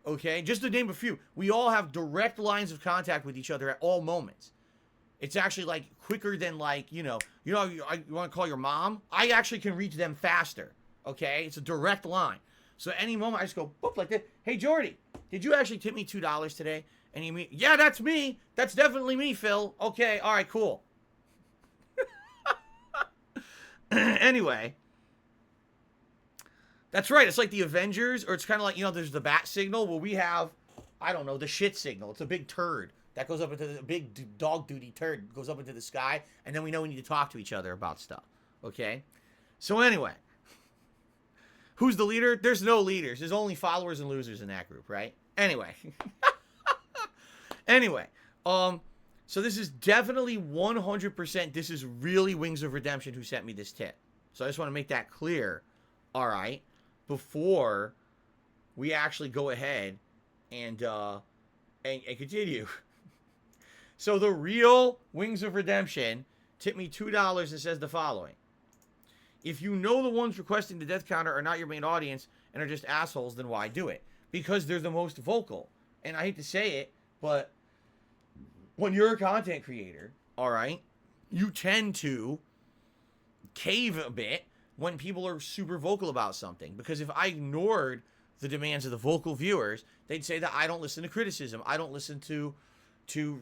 okay, just to name a few. We all have direct lines of contact with each other at all moments. It's actually like quicker than like, you want to call your mom? I actually can reach them faster, okay? It's a direct line. So at any moment, I just go, boop, like that. Hey, Jordy, did you actually tip me $2 today? And you mean, yeah, that's me. That's definitely me, Phil. Okay, all right, cool. Anyway. That's right. It's like the Avengers, or it's kind of like, there's the bat signal. Well, we have, I don't know, the shit signal. It's a big turd that goes up into the big dog duty turd goes up into the sky, and then we know we need to talk to each other about stuff. Okay? So anyway. Who's the leader? There's no leaders. There's only followers and losers in that group, right? Anyway. So this is definitely 100%, this is really Wings of Redemption who sent me this tip. So I just want to make that clear, all right, before we actually go ahead and continue. So the real Wings of Redemption tipped me $2 and says the following. If you know the ones requesting the death counter are not your main audience and are just assholes, then why do it? Because they're the most vocal. And I hate to say it, but when you're a content creator, all right, you tend to cave a bit when people are super vocal about something. Because if I ignored the demands of the vocal viewers, they'd say that I don't listen to criticism. I don't listen to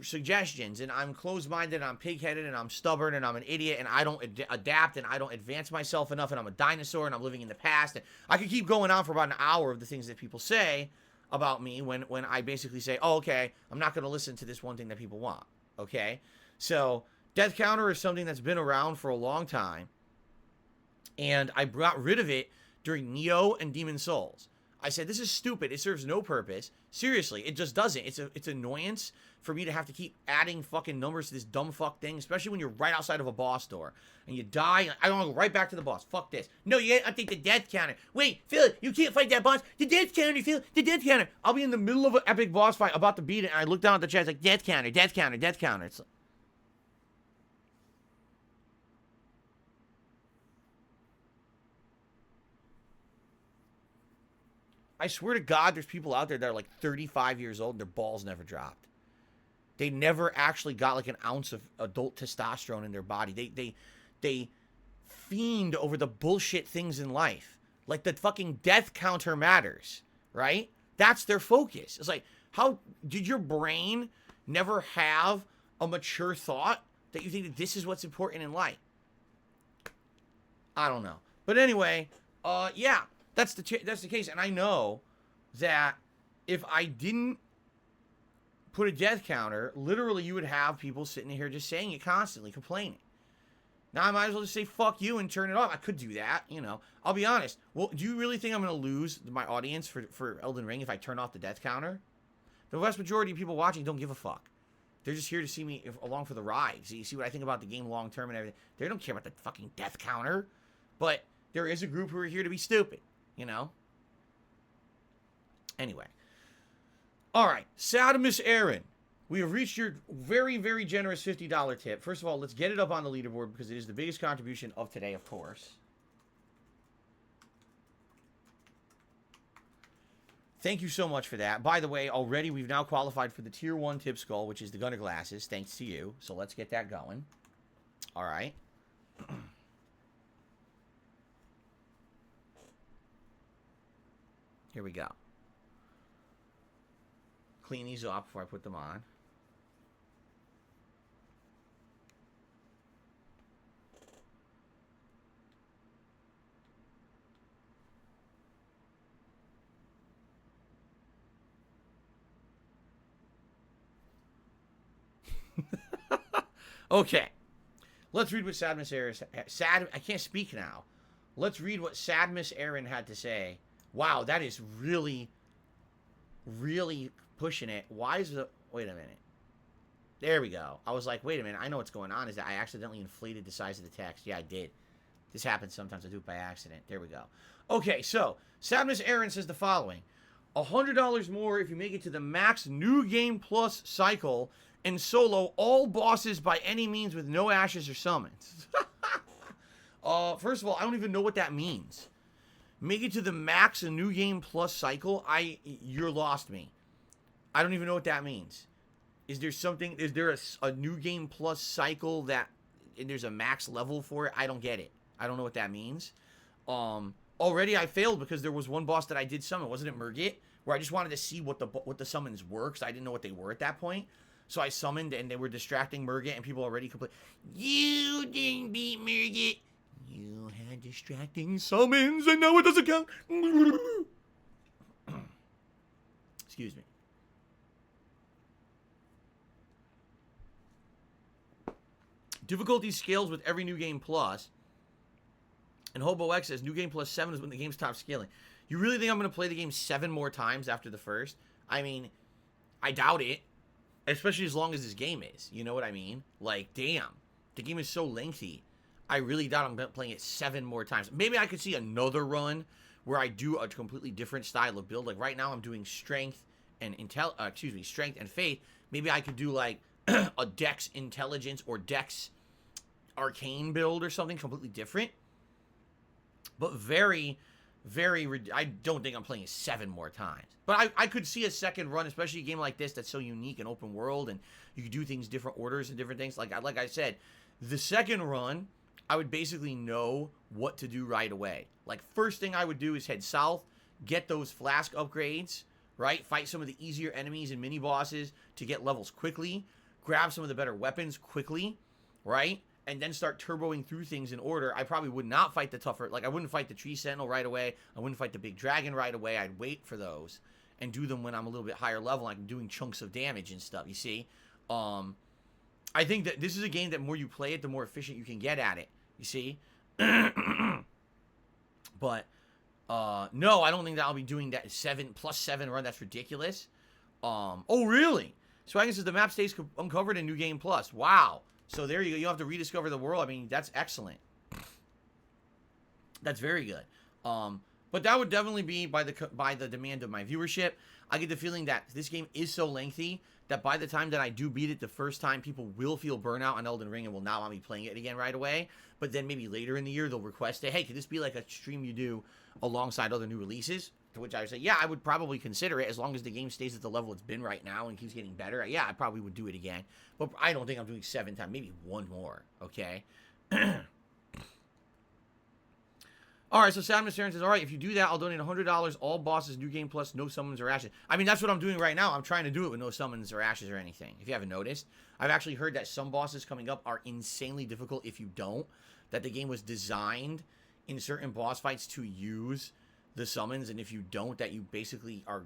suggestions, and I'm closed-minded, and I'm pig-headed, and I'm stubborn, and I'm an idiot, and I don't adapt, and I don't advance myself enough, and I'm a dinosaur, and I'm living in the past. And I could keep going on for about an hour of the things that people say about me when I basically say, oh, okay, I'm not going to listen to this one thing that people want, okay? So death counter is something that's been around for a long time, and I got rid of it during Neo and Demon Souls. I said, this is stupid. It serves no purpose. Seriously, it just doesn't. It's annoyance for me to have to keep adding fucking numbers to this dumb fuck thing, especially when you're right outside of a boss door and you die. I want to go right back to the boss. Fuck this. No, you can't update the death counter. Wait, Phil, you can't fight that boss. The death counter, Phil, the death counter. I'll be in the middle of an epic boss fight about to beat it, and I look down at the chat, it's like, death counter, death counter, death counter. It's like, I swear to God, there's people out there that are like 35 years old and their balls never dropped. They never actually got like an ounce of adult testosterone in their body. They fiend over the bullshit things in life. Like the fucking death counter matters, right? That's their focus. It's like, how did your brain never have a mature thought that you think that this is what's important in life? I don't know. But anyway, yeah, that's the case. And I know that if I didn't put a death counter, literally you would have people sitting here just saying it constantly, complaining. Now I might as well just say fuck you and turn it off. I could do that, you know. I'll be honest. Well, do you really think I'm going to lose my audience for Elden Ring if I turn off the death counter? The vast majority of people watching don't give a fuck. They're just here to see me along for the ride. So you see what I think about the game long term and everything. They don't care about the fucking death counter. But there is a group who are here to be stupid, you know? Anyway. All right, Sadimus Aaron. We have reached your very, very generous $50 tip. First of all, let's get it up on the leaderboard because it is the biggest contribution of today, of course. Thank you so much for that. By the way, already we've now qualified for the Tier 1 tip skull, which is the Gunner Glasses, thanks to you. So let's get that going. All right. Here we go. Clean these off before I put them on. Okay. Let's read what Sadmus Aaron... I can't speak now. Let's read what Sadmus Aaron had to say. Wow, that is really, really pushing it. Why is the... Wait a minute. There we go. I was like, wait a minute. I know what's going on. Is that I accidentally inflated the size of the text. Yeah, I did. This happens sometimes. I do it by accident. There we go. Okay, so Sadmus Aaron says the following. $100 more if you make it to the max New Game Plus cycle and solo all bosses by any means with no ashes or summons. First of all, I don't even know what that means. Make it to the max a New Game Plus cycle? You're lost me. I don't even know what that means. Is there something, is there a New Game Plus cycle that, and there's a max level for it? I don't get it. I don't know what that means. Already I failed because there was one boss that I did summon. Wasn't it Murgit? Where I just wanted to see what the summons were because I didn't know what they were at that point. So I summoned and they were distracting Murgit and people already complained, you didn't beat Murgit. You had distracting summons and now it doesn't count. Excuse me. Difficulty scales with every New Game Plus. And Hobo X says New Game Plus 7 is when the game stops scaling. You really think I'm going to play the game 7 more times after the first? I mean, I doubt it. Especially as long as this game is. You know what I mean? Like, damn. The game is so lengthy. I really doubt I'm playing it 7 more times. Maybe I could see another run where I do a completely different style of build. Like right now I'm doing strength and strength and faith. Maybe I could do like a Dex Intelligence or Dex Arcane build or something completely different. But very, I don't think I'm playing it 7 more times. But I could see a second run, especially a game like this that's so unique and open world, and you could do things different orders and different things. Like I said, the second run, I would basically know what to do right away. Like first thing I would do is head south, get those flask upgrades, right? Fight some of the easier enemies and mini bosses to get levels quickly, grab some of the better weapons quickly, right? And then start turboing through things in order. I probably would not fight the tougher, like I wouldn't fight the Tree Sentinel right away. I wouldn't fight the Big Dragon right away. I'd wait for those and do them when I'm a little bit higher level. Like I'm doing chunks of damage and stuff, you see? I think that this is a game that more you play it, the more efficient you can get at it, you see? But, no, I don't think that I'll be doing that 7+7 run. That's ridiculous. Oh, really? Swaggin says the map stays uncovered in New Game Plus. Wow. So there you go. You don't have to rediscover the world. I mean, that's excellent. That's very good. But that would definitely be by the demand of my viewership. I get the feeling that this game is so lengthy that by the time that I do beat it the first time, people will feel burnout on Elden Ring and will not want me playing it again right away. But then maybe later in the year, they'll request it. Hey, could this be like a stream you do alongside other new releases? To which I would say, yeah, I would probably consider it as long as the game stays at the level it's been right now and keeps getting better. Yeah, I probably would do it again. But I don't think I'm doing 7 times, maybe one more, okay? All right, so Sam Aaron says, all right, if you do that, I'll donate $100, all bosses, new game plus, no summons or ashes. I mean, that's what I'm doing right now. I'm trying to do it with no summons or ashes or anything, if you haven't noticed. I've actually heard that some bosses coming up are insanely difficult if you don't, that the game was designed in certain boss fights to use the summons, and if you don't, that you basically are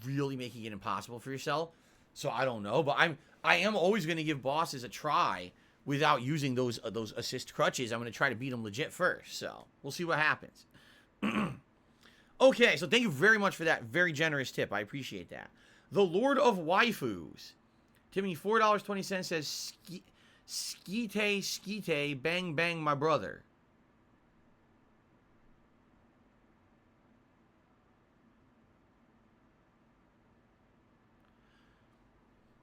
really making it impossible for yourself. So I don't know, but I am always going to give bosses a try without using those assist crutches. I'm going to try to beat them legit first. So we'll see what happens. Okay, so thank you very much for that very generous tip. I appreciate that. The Lord of Waifus, Timmy, $4.20 says, Skeete, bang, bang, my brother.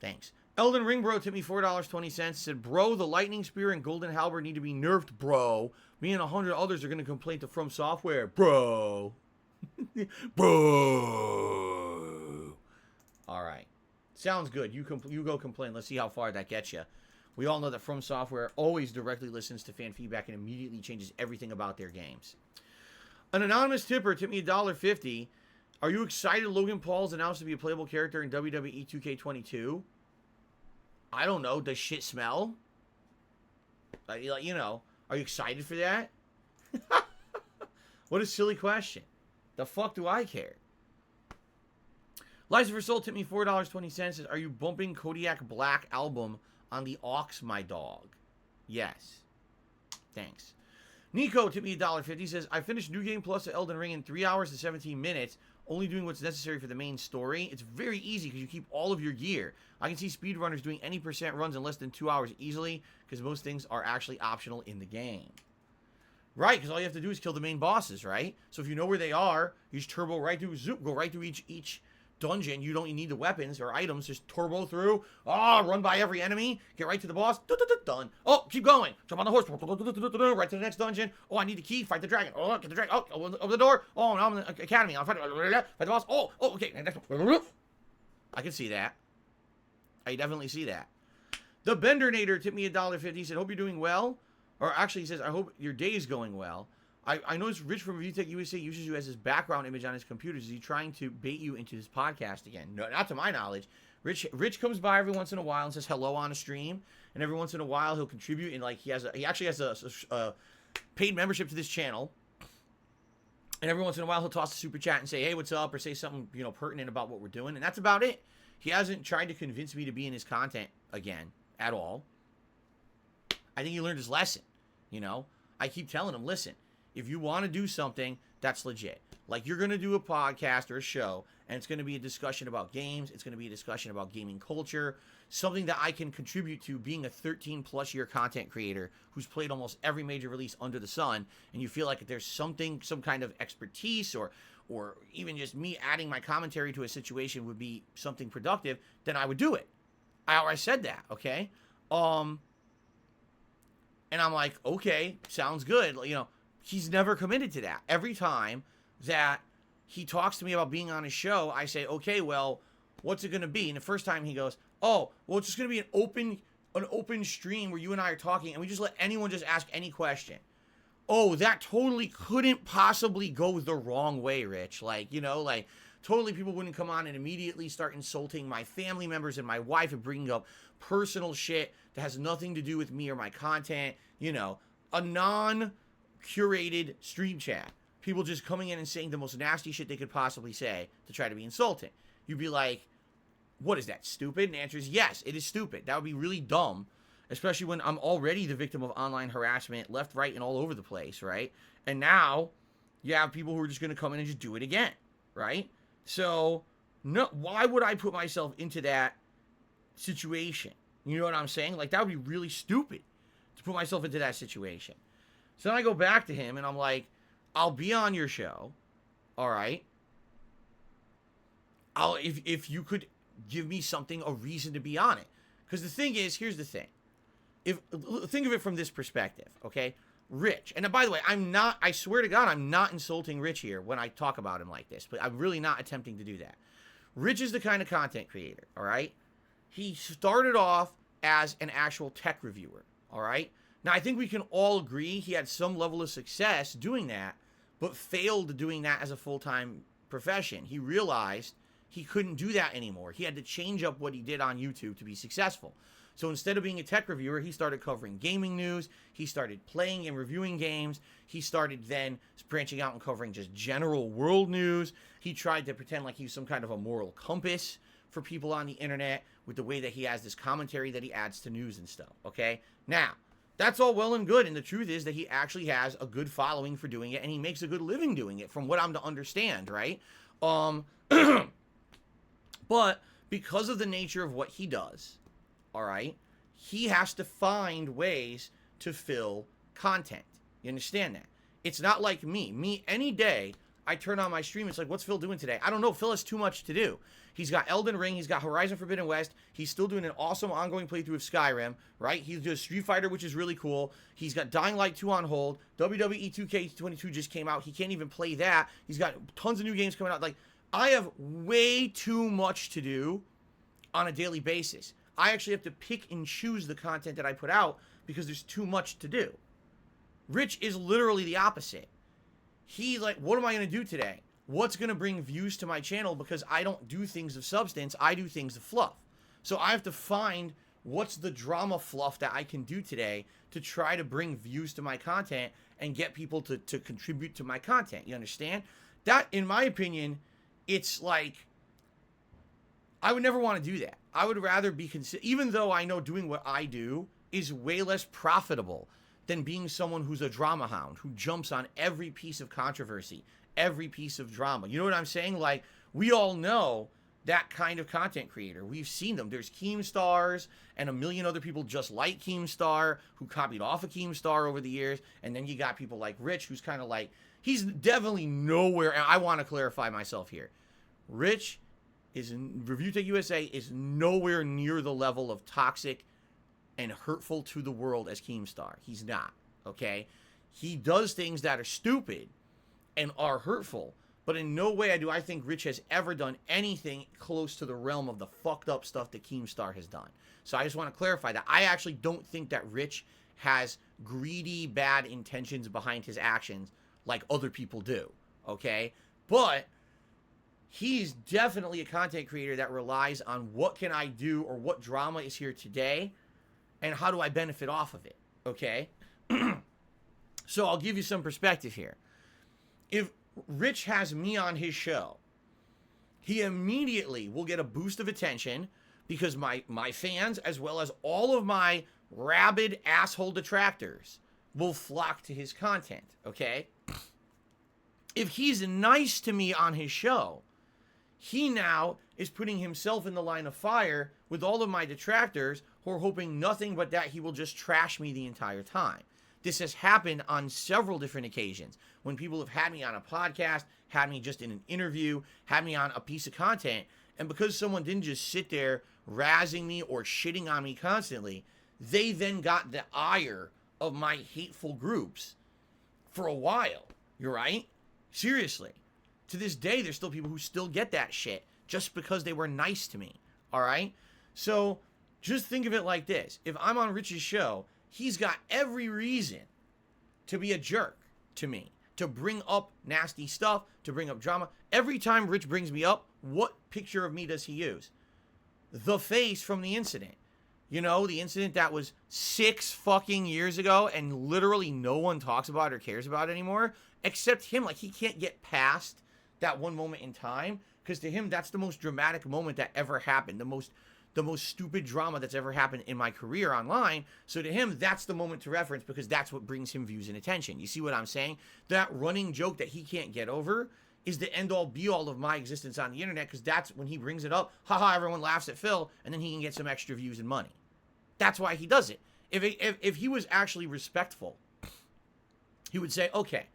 Thanks. Elden Ring Bro tipped me $4.20. Said, bro, the Lightning Spear and Golden Halberd need to be nerfed, bro. Me and 100 others are going to complain to From Software, bro. Bro. All right. Sounds good. You go complain. Let's see how far that gets you. We all know that From Software always directly listens to fan feedback and immediately changes everything about their games. An anonymous tipper tipped me $1.50. Are you excited Logan Paul's announced to be a playable character in WWE 2K22? I don't know. Does shit smell? You know, are you excited for that? What a silly question. The fuck do I care? Liza for Soul tipped me $4.20. Says, are you bumping Kodiak Black album on the aux, my dog? Yes. Thanks. Nico tipped me $1.50. Says, I finished New Game Plus of Elden Ring in 3 hours and 17 minutes. Only doing what's necessary for the main story. It's very easy because you keep all of your gear. I can see speedrunners doing any % runs in less than 2 hours easily because most things are actually optional in the game. Right, because all you have to do is kill the main bosses, right? So if you know where they are, you just turbo right through, zoop, go right through each dungeon. You don't need the weapons or items, just turbo through. Run by every enemy, get right to the boss, done. Oh, keep going. Jump on the horse, right to the next dungeon. Oh, I need the key, fight the dragon. Oh, get the dragon. Oh, open the door. Oh, now I'm in the academy. I'll fight the boss. Oh, okay. I can see that. I definitely see that. The Bendernator tipped me $1.50. He said, hope you're doing well. Or actually, he says, I hope your day is going well. I noticed Rich from ReviewTech USA uses you as his background image on his computer. Is he trying to bait you into his podcast again? No, not to my knowledge. Rich comes by every once in a while and says hello on a stream, and every once in a while he'll contribute. And like he actually has a paid membership to this channel. And every once in a while he'll toss a super chat and say, hey, what's up, or say something pertinent about what we're doing, and that's about it. He hasn't tried to convince me to be in his content again at all. I think he learned his lesson. I keep telling him, listen. If you want to do something, that's legit. Like you're going to do a podcast or a show, and it's going to be a discussion about games. It's going to be a discussion about gaming culture, something that I can contribute to being a 13-plus year content creator who's played almost every major release under the sun, and you feel like if there's some kind of expertise or even just me adding my commentary to a situation would be something productive, then I would do it. I said that, okay? And I'm like, okay, sounds good. He's never committed to that. Every time that he talks to me about being on his show, I say, okay, well, what's it going to be? And the first time he goes, oh, well, it's just going to be an open stream where you and I are talking, and we just let anyone just ask any question. Oh, that totally couldn't possibly go the wrong way, Rich. Totally people wouldn't come on and immediately start insulting my family members and my wife and bringing up personal shit that has nothing to do with me or my content. A non-curated stream chat. People just coming in and saying the most nasty shit they could possibly say to try to be insulting. You'd be like, what is that, stupid? And the answer is yes, it is stupid. That would be really dumb, especially when I'm already the victim of online harassment left, right, and all over the place, right? And now you have people who are just going to come in and just do it again, right? So, no, why would I put myself into that situation? You know what I'm saying? That would be really stupid to put myself into that situation. So then I go back to him and I'm like, I'll be on your show, all right? If you could give me a reason to be on it. Because the thing is, here's the thing. Think of it from this perspective, okay? Rich, and by the way, I swear to God, I'm not insulting Rich here when I talk about him like this, but I'm really not attempting to do that. Rich is the kind of content creator, all right? He started off as an actual tech reviewer, all right? Now, I think we can all agree he had some level of success doing that, but failed doing that as a full-time profession. He realized he couldn't do that anymore. He had to change up what he did on YouTube to be successful. So instead of being a tech reviewer, he started covering gaming news. He started playing and reviewing games. He started then branching out and covering just general world news. He tried to pretend like he was some kind of a moral compass for people on the internet with the way that he has this commentary that he adds to news and stuff, okay? Now, that's all well and good, and the truth is that he actually has a good following for doing it, and he makes a good living doing it, from what I'm to understand, right? But because of the nature of what he does, all right, he has to find ways to fill content. You understand that? It's not like me. Any day, I turn on my stream, it's like, what's Phil doing today? I don't know. Phil has too much to do. He's got Elden Ring. He's got Horizon Forbidden West. He's still doing an awesome ongoing playthrough of Skyrim, right? He's doing Street Fighter, which is really cool. He's got Dying Light 2 on hold. WWE 2K22 just came out. He can't even play that. He's got tons of new games coming out. Like, I have way too much to do on a daily basis. I actually have to pick and choose the content that I put out because there's too much to do. Rich is literally the opposite. He's like, what am I going to do today? What's going to bring views to my channel? Because I don't do things of substance. I do things of fluff. So I have to find what's the drama fluff that I can do today to try to bring views to my content and get people to contribute to my content. You understand? That, in my opinion, it's like, I would never want to do that. I would rather be even though I know doing what I do is way less profitable than being someone who's a drama hound, who jumps on every piece of controversy, every piece of drama. You know what I'm saying? Like, we all know that kind of content creator. We've seen them. There's Keemstars and a million other people just like Keemstar who copied off of Keemstar over the years. And then you got people like Rich, who's kind of like, he's definitely nowhere. And I want to clarify myself here. Rich Review Tech USA is nowhere near the level of toxic and hurtful to the world as Keemstar. He's not, okay? He does things that are stupid and are hurtful, but in no way do I think Rich has ever done anything close to the realm of the fucked up stuff that Keemstar has done. So I just want to clarify that. I actually don't think that Rich has greedy, bad intentions behind his actions like other people do, okay? But he's definitely a content creator that relies on what can I do or what drama is here today and how do I benefit off of it, okay? So I'll give you some perspective here. If Rich has me on his show, he immediately will get a boost of attention because my fans, as well as all of my rabid asshole detractors, will flock to his content, okay? If he's nice to me on his show, he now is putting himself in the line of fire with all of my detractors who are hoping nothing but that he will just trash me the entire time. This has happened on several different occasions when people have had me on a podcast, had me just in an interview, had me on a piece of content, and because someone didn't just sit there razzing me or shitting on me constantly, they then got the ire of my hateful groups for a while. You're right? Seriously. To this day, there's still people who still get that shit just because they were nice to me. All right? So just think of it like this. If I'm on Rich's show, he's got every reason to be a jerk to me, to bring up nasty stuff, to bring up drama. Every time Rich brings me up, what picture of me does he use? The face from the incident. You know, the incident that was 6 fucking years ago and literally no one talks about or cares about anymore except him. Like, he can't get past that one moment in time because to him, that's the most dramatic moment that ever happened. The most stupid drama that's ever happened in my career online. So to him, that's the moment to reference because that's what brings him views and attention. You see what I'm saying? That running joke that he can't get over is the end-all be-all of my existence on the internet because that's when he brings it up. Haha, everyone laughs at Phil, and then he can get some extra views and money. That's why he does it. If he was actually respectful, he would say, okay,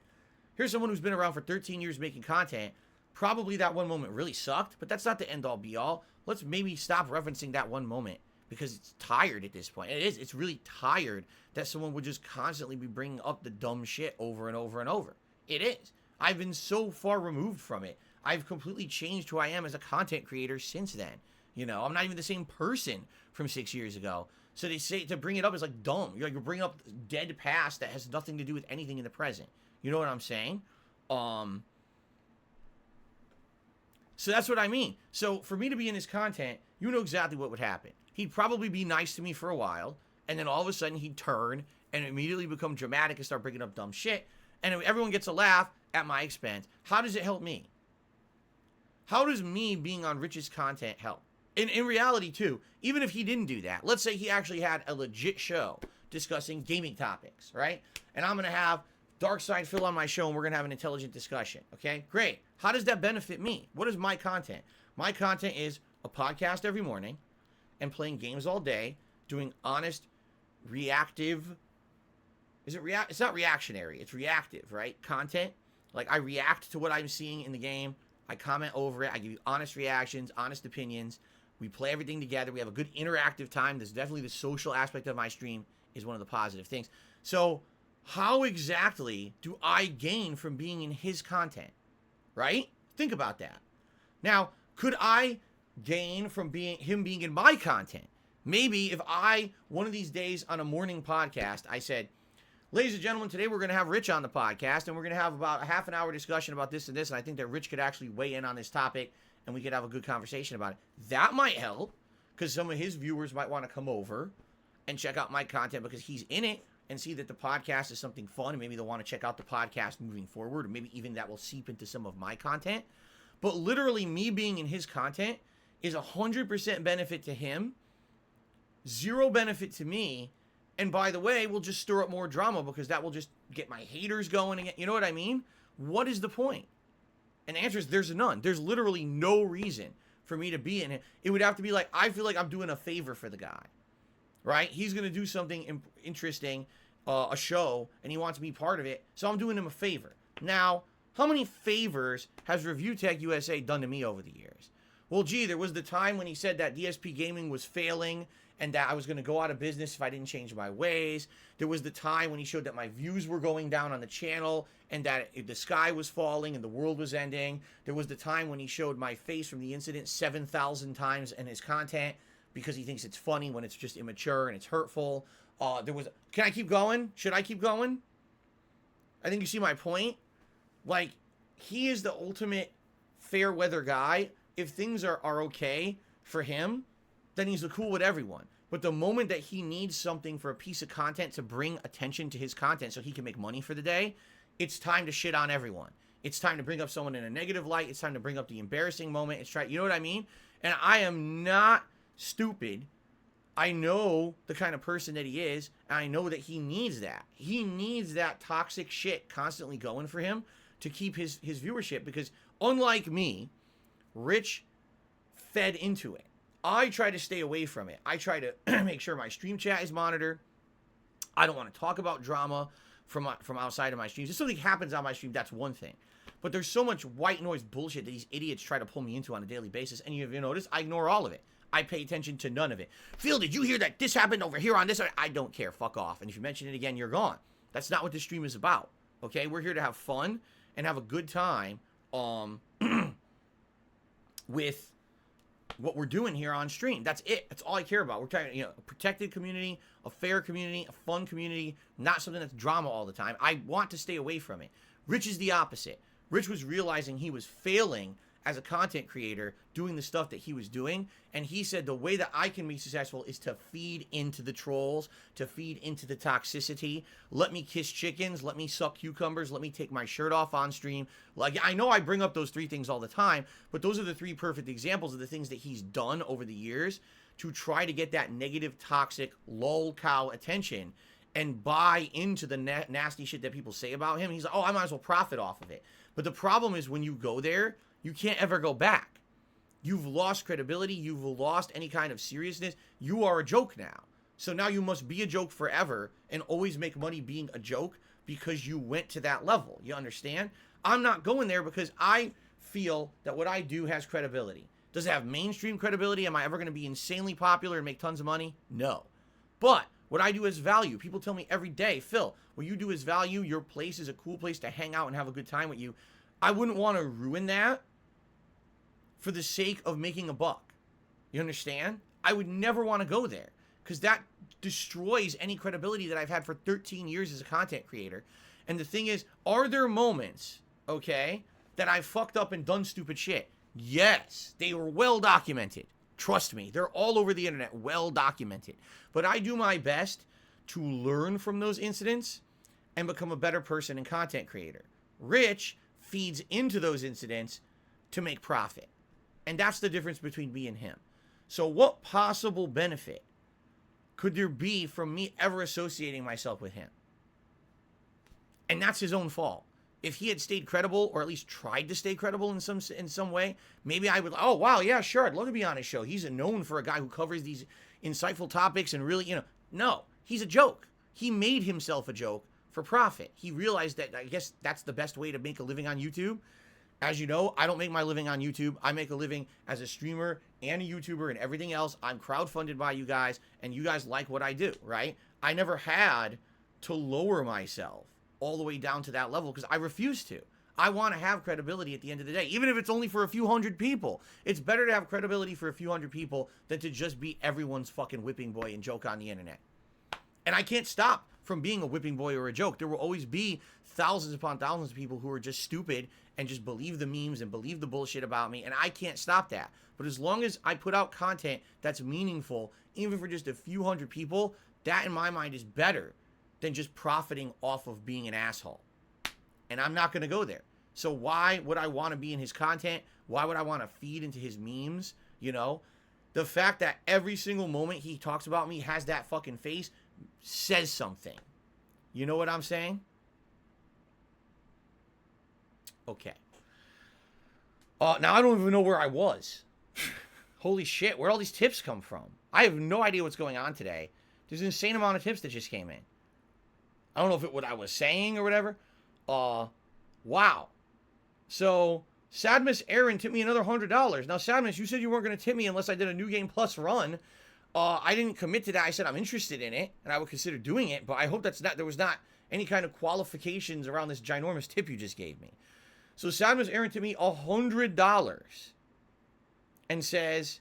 here's someone who's been around for 13 years making content. Probably that one moment really sucked, but that's not the end-all be-all. Let's maybe stop referencing that one moment. because it's tired at this point. It is. It's really tired that someone would just constantly be bringing up the dumb shit over and over and over. It is. I've been so far removed from it. I've completely changed who I am as a content creator since then. You know, I'm not even the same person from 6 years ago. So they say to bring it up is like dumb. You're bringing up dead past that has nothing to do with anything in the present. You know what I'm saying? So that's what I mean. So for me to be in his content, you know exactly what would happen. He'd probably be nice to me for a while, and then all of a sudden he'd turn and immediately become dramatic and start bringing up dumb shit. And everyone gets a laugh at my expense. How does it help me? How does me being on Rich's content help? In reality, too, even if he didn't do that, let's say he actually had a legit show discussing gaming topics, right? And I'm going to have Darkside Phil on my show, and we're going to have an intelligent discussion, okay? Great. How does that benefit me? What is my content? My content is a podcast every morning and playing games all day, doing honest, reactive... It's not reactionary. It's reactive, right? Content. Like, I react to what I'm seeing in the game. I comment over it. I give you honest reactions, honest opinions. We play everything together. We have a good interactive time. There's definitely the social aspect of my stream is one of the positive things. So how exactly do I gain from being in his content, right? Think about that. Now, could I gain from him being in my content? Maybe if one of these days on a morning podcast, I said, ladies and gentlemen, today we're going to have Rich on the podcast, and we're going to have about a half an hour discussion about this and this, and I think that Rich could actually weigh in on this topic, and we could have a good conversation about it. That might help, because some of his viewers might want to come over and check out my content because he's in it and see that the podcast is something fun, and maybe they'll want to check out the podcast moving forward, or maybe even that will seep into some of my content. But literally, me being in his content is 100% benefit to him, 0 benefit to me. And by the way, we'll just stir up more drama because that will just get my haters going again. You know what I mean? What is the point? And the answer is there's none. There's literally no reason for me to be in it. It would have to be like, I feel like I'm doing a favor for the guy, right? He's going to do something interesting, a show, and he wants to be part of it. So I'm doing him a favor. Now, how many favors has Review Tech USA done to me over the years? Well, gee, there was the time when he said that DSPGaming was failing and that I was going to go out of business if I didn't change my ways. There was the time when he showed that my views were going down on the channel and that the sky was falling and the world was ending. There was the time when he showed my face from the incident 7,000 times in his content because he thinks it's funny when it's just immature and it's hurtful. Can I keep going? Should I keep going? I think you see my point. Like, he is the ultimate fair weather guy. If things are okay for him, then he's cool with everyone. But the moment that he needs something for a piece of content to bring attention to his content so he can make money for the day, it's time to shit on everyone. It's time to bring up someone in a negative light. It's time to bring up the embarrassing moment. You know what I mean? And I am not stupid. I know the kind of person that he is, and I know that he needs that. He needs that toxic shit constantly going for him to keep his viewership, because unlike me, Rich fed into it. I try to stay away from it. I try to make sure my stream chat is monitored. I don't want to talk about drama from outside of my streams. If something happens on my stream, that's one thing. But there's so much white noise bullshit that these idiots try to pull me into on a daily basis. And you notice, I ignore all of it. I pay attention to none of it. Phil, did you hear that this happened over here on this? I don't care. Fuck off. And if you mention it again, you're gone. That's not what this stream is about. Okay? We're here to have fun and have a good time with what we're doing here on stream. That's it. That's all I care about. We're trying to, a protected community, a fair community, a fun community, not something that's drama all the time. I want to stay away from it. Rich is the opposite. Rich was realizing he was failing as a content creator doing the stuff that he was doing, and he said the way that I can be successful is to feed into the trolls, to feed into the toxicity. Let me kiss chickens, let me suck cucumbers, let me take my shirt off on stream. Like, I know I bring up those 3 things all the time, but those are the 3 perfect examples of the things that he's done over the years to try to get that negative, toxic, lol cow attention and buy into the nasty shit that people say about him. He's like, oh, I might as well profit off of it. But the problem is when you go there, you can't ever go back. You've lost credibility. You've lost any kind of seriousness. You are a joke now. So now you must be a joke forever and always make money being a joke because you went to that level. You understand? I'm not going there because I feel that what I do has credibility. Does it have mainstream credibility? Am I ever going to be insanely popular and make tons of money? No. But what I do is value. People tell me every day, Phil, what you do is value. Your place is a cool place to hang out and have a good time with you. I wouldn't want to ruin that for the sake of making a buck. You understand? I would never want to go there because that destroys any credibility that I've had for 13 years as a content creator. And the thing is, are there moments, okay, that I fucked up and done stupid shit? Yes, they were well documented. Trust me, they're all over the internet, well documented. But I do my best to learn from those incidents and become a better person and content creator. Rich feeds into those incidents to make profit. And that's the difference between me and him. So what possible benefit could there be from me ever associating myself with him? And that's his own fault. If he had stayed credible, or at least tried to stay credible in some way, maybe I would, oh, wow, yeah, sure, I'd love to be on his show. He's known for a guy who covers these insightful topics and really, no, he's a joke. He made himself a joke for profit. He realized that, I guess, that's the best way to make a living on YouTube. As you know, I don't make my living on YouTube. I make a living as a streamer and a YouTuber and everything else. I'm crowdfunded by you guys, and you guys like what I do, right? I never had to lower myself all the way down to that level because I refuse to. I want to have credibility at the end of the day, even if it's only for a few hundred people. It's better to have credibility for a few hundred people than to just be everyone's fucking whipping boy and joke on the internet. And I can't stop from being a whipping boy or a joke. There will always be thousands upon thousands of people who are just stupid and just believe the memes and believe the bullshit about me, and I can't stop that. But as long as I put out content that's meaningful, even for just a few hundred people, that in my mind is better than just profiting off of being an asshole. And I'm not going to go there. So why would I want to be in his content? Why would I want to feed into his memes? The fact that every single moment he talks about me has that fucking face says something. You know what I'm saying? Okay. Now I don't even know where I was. Holy shit, where all these tips come from? I have no idea what's going on today. There's an insane amount of tips that just came in. I don't know if it what I was saying or whatever. Wow. So, Sadmus Aaron tipped me another $100. Now, Sadmus, you said you weren't going to tip me unless I did a New Game Plus run. I didn't commit to that. I said I'm interested in it, and I would consider doing it, but I hope there was not any kind of qualifications around this ginormous tip you just gave me. So, Sadmus Aaron tipped me $100 and says,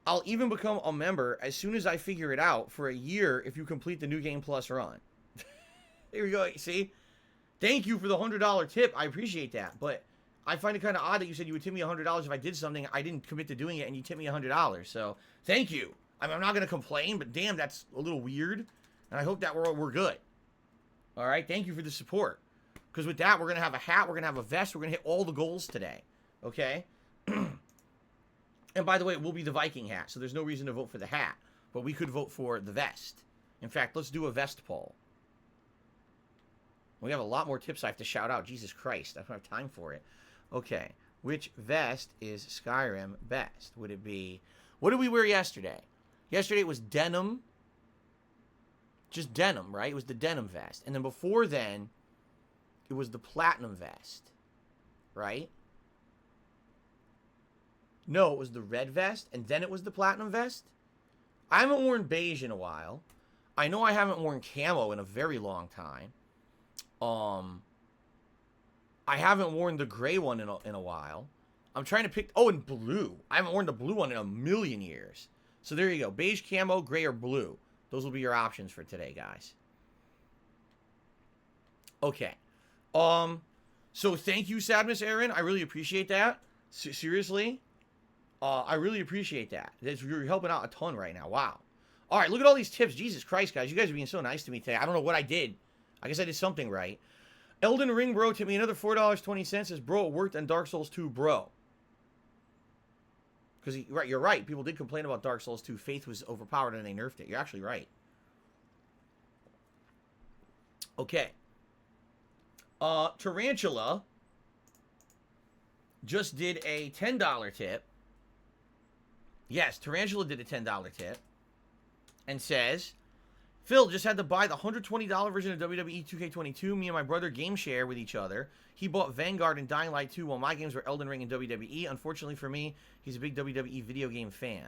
I'll even become a member as soon as I figure it out for a year if you complete the New Game Plus run. There we go. See? Thank you for the $100 tip. I appreciate that. But I find it kind of odd that you said you would tip me $100 if I did something. I didn't commit to doing it, and you tipped me $100. So, thank you. I'm not going to complain, but damn, that's a little weird. And I hope that we're good. All right? Thank you for the support. Because with that, we're going to have a hat. We're going to have a vest. We're going to hit all the goals today. Okay? And by the way, it will be the Viking hat. So, there's no reason to vote for the hat. But we could vote for the vest. In fact, let's do a vest poll. We have a lot more tips I have to shout out. Jesus Christ. I don't have time for it. Okay. Which vest is Skyrim best? Would it be... What did we wear yesterday? Yesterday it was denim. Just denim, right? It was the denim vest. And then before then, it was the platinum vest. Right? No, it was the red vest. And then it was the platinum vest. I haven't worn beige in a while. I know I haven't worn camo in a very long time. I haven't worn the gray one in a while. I'm trying to pick... Oh, and blue. I haven't worn the blue one in a million years. So there you go. Beige, camo, gray, or blue. Those will be your options for today, guys. Okay. So thank you, Sadmus Aaron. I really appreciate that. Seriously. I really appreciate that. You're helping out a ton right now. Wow. All right, look at all these tips. Jesus Christ, guys. You guys are being so nice to me today. I don't know what I did. I guess I did something right. Elden Ring Bro tipped me another $4.20. Says, bro, it worked on Dark Souls 2, bro. Because, you're right. People did complain about Dark Souls 2. Faith was overpowered and they nerfed it. You're actually right. Okay. Tarantula just did a $10 tip. Yes, Tarantula did a $10 tip. And says, Phil just had to buy the $120 version of WWE 2K22. Me and my brother game share with each other. He bought Vanguard and Dying Light 2 while my games were Elden Ring and WWE. Unfortunately for me, he's a big WWE video game fan.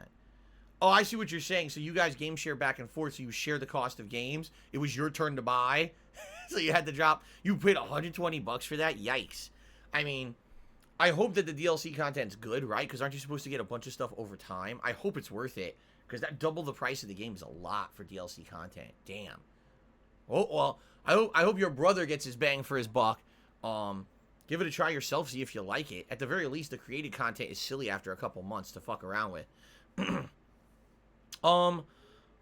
Oh, I see what you're saying. So you guys game share back and forth, so you share the cost of games. It was your turn to buy, so you had to drop. You paid $120 for that? Yikes. I mean, I hope that the DLC content's good, right? Because aren't you supposed to get a bunch of stuff over time? I hope it's worth it, because that double the price of the game is a lot for DLC content. Damn. Oh, well, I hope your brother gets his bang for his buck. Give it a try yourself, see if you like it. At the very least, the created content is silly after a couple months to fuck around with.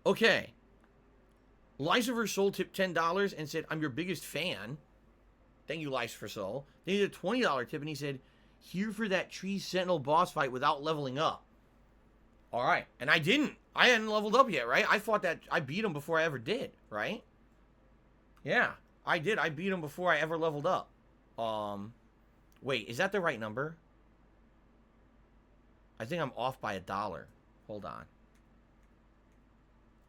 Okay. Lycifer Soul tipped $10 and said, I'm your biggest fan. Thank you, Lycifer Soul. Then he did a $20 tip and he said, here for that Tree Sentinel boss fight without leveling up. Alright. And I didn't. I hadn't leveled up yet, right? I thought that I beat him before I ever did, right? Yeah, I did. I beat him before I ever leveled up. Wait, is that the right number? I think I'm off by $1. Hold on.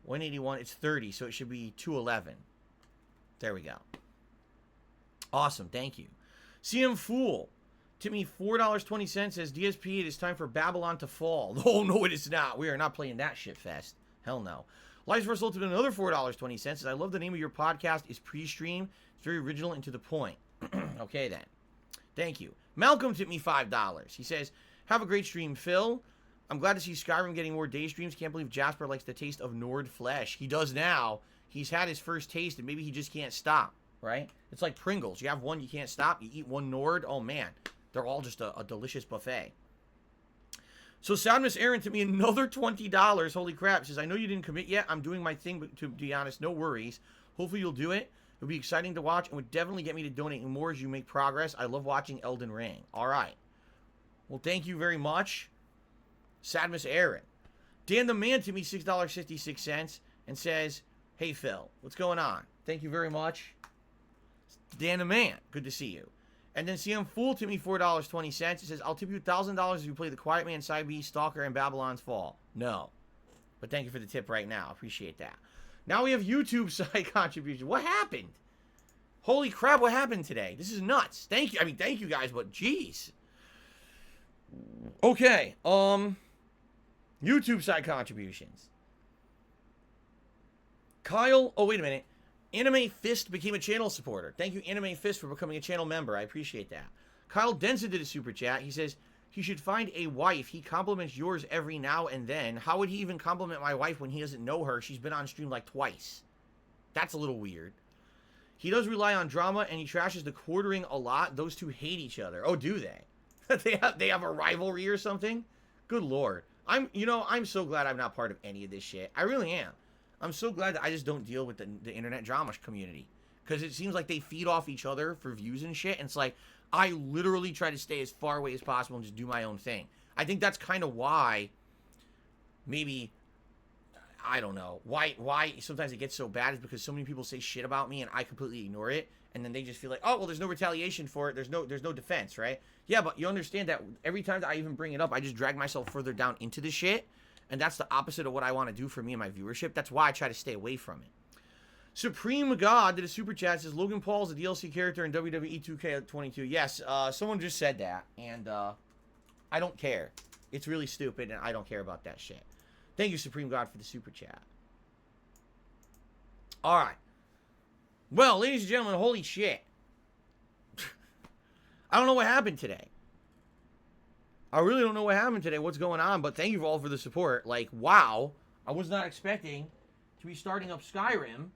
181, it's 30, so it should be 211. There we go. Awesome, thank you. CM Fool, tip me $4.20, says, DSP, it is time for Babylon to fall. Oh, no, it is not. We are not playing that shit fest. Hell no. Life's First Ultimate, another $4.20, says, I love the name of your podcast. It's PreStream. It's very original and to the point. Okay, then. Thank you. Malcolm tipped me $5. He says, have a great stream, Phil. I'm glad to see Skyrim getting more day streams. Can't believe Jasper likes the taste of Nord flesh. He does now. He's had his first taste, and maybe he just can't stop, right? It's like Pringles. You have one, you can't stop. You eat one Nord. Oh, man. They're all just a delicious buffet. So Sadness Aaron tipped me another $20. Holy crap. He says, I know you didn't commit yet. I'm doing my thing, but to be honest, no worries. Hopefully you'll do it. It'll be exciting to watch and would definitely get me to donate more as you make progress. I love watching Elden Ring. All right. Well, thank you very much. Sadmus Aaron. Dan the Man to me $6.56 and says, hey, Phil, what's going on? Thank you very much. Dan the Man, good to see you. And then CM Fool to me $4.20. It says, I'll tip you $1,000 if you play The Quiet Man, Side B, Stalker, and Babylon's Fall. No. But thank you for the tip right now. Appreciate that. Now we have YouTube side contribution. What happened? Holy crap, what happened today? This is nuts. Thank you. I mean, thank you guys, but jeez. Okay. YouTube side contributions. Kyle, oh, wait a minute. Anime Fist became a channel supporter. Thank you, Anime Fist, for becoming a channel member. I appreciate that. Kyle Denson did a super chat. He says, he should find a wife. He compliments yours every now and then. How would he even compliment my wife when he doesn't know her? She's been on stream like twice. That's a little weird. He does rely on drama, and he trashes the quartering a lot. Those two hate each other. Oh, do they? They have a rivalry or something? Good Lord. I'm so glad I'm not part of any of this shit. I really am. I'm so glad that I just don't deal with the internet drama community. Because it seems like they feed off each other for views and shit. And it's like, I literally try to stay as far away as possible and just do my own thing. I think that's kind of why, maybe, I don't know, why sometimes it gets so bad is because so many people say shit about me and I completely ignore it. And then they just feel like, oh, well, there's no retaliation for it. There's no defense, right? Yeah, but you understand that every time that I even bring it up, I just drag myself further down into the shit. And that's the opposite of what I want to do for me and my viewership. That's why I try to stay away from it. Supreme God did a super chat. Says Logan Paul is a DLC character in WWE 2K22. Yes, someone just said that. And I don't care. It's really stupid and I don't care about that shit. Thank you, Supreme God, for the super chat. Alright. Well, ladies and gentlemen, holy shit. I don't know what happened today. I really don't know what happened today, what's going on, but thank you all for the support. Like, wow. I was not expecting to be starting up Skyrim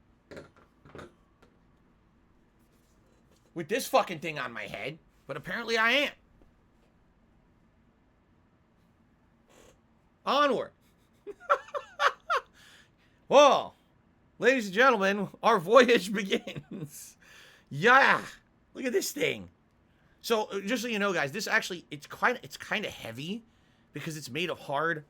with this fucking thing on my head, but apparently I am. Onward. Well, ladies and gentlemen, our voyage begins. Yeah. Look at this thing. So, just so you know, guys, this actually, it's kind of heavy because it's made of hard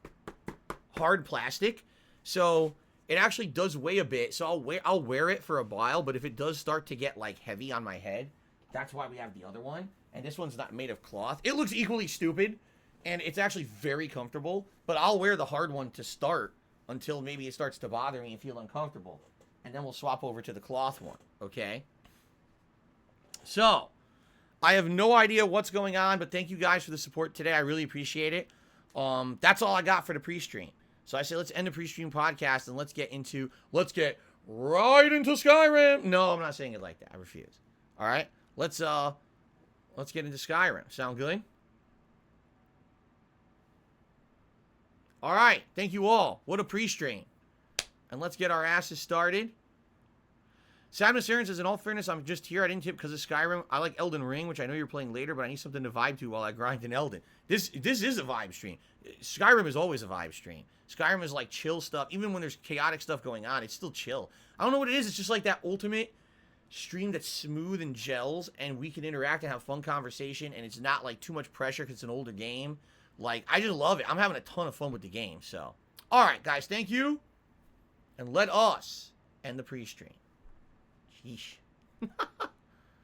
plastic. So, it actually does weigh a bit. So, I'll wear it for a while, but if it does start to get, like, heavy on my head, that's why we have the other one. And this one's not made of cloth. It looks equally stupid, and it's actually very comfortable, but I'll wear the hard one to start until maybe it starts to bother me and feel uncomfortable. and then we'll swap over to the cloth one, okay? So, I have no idea what's going on, but thank you guys for the support today. I really appreciate it. That's all I got for the pre-stream. So I say let's end the pre-stream podcast and let's get right into Skyrim. No, I'm not saying it like that. I refuse. All right? Let's get into Skyrim. Sound good? All right. Thank you all. What a pre-stream. And let's get our asses started. Sadness Aaron says, in all fairness, I'm just here. I didn't tip because of Skyrim. I like Elden Ring, which I know you're playing later, but I need something to vibe to while I grind in Elden. This is a vibe stream. Skyrim is always a vibe stream. Skyrim is like chill stuff. Even when there's chaotic stuff going on, it's still chill. I don't know what it is. It's just like that ultimate stream that's smooth and gels, and we can interact and have fun conversation, and it's not like too much pressure because it's an older game. Like, I just love it. I'm having a ton of fun with the game, so. All right, guys, thank you. And let us end the pre-stream. Sheesh.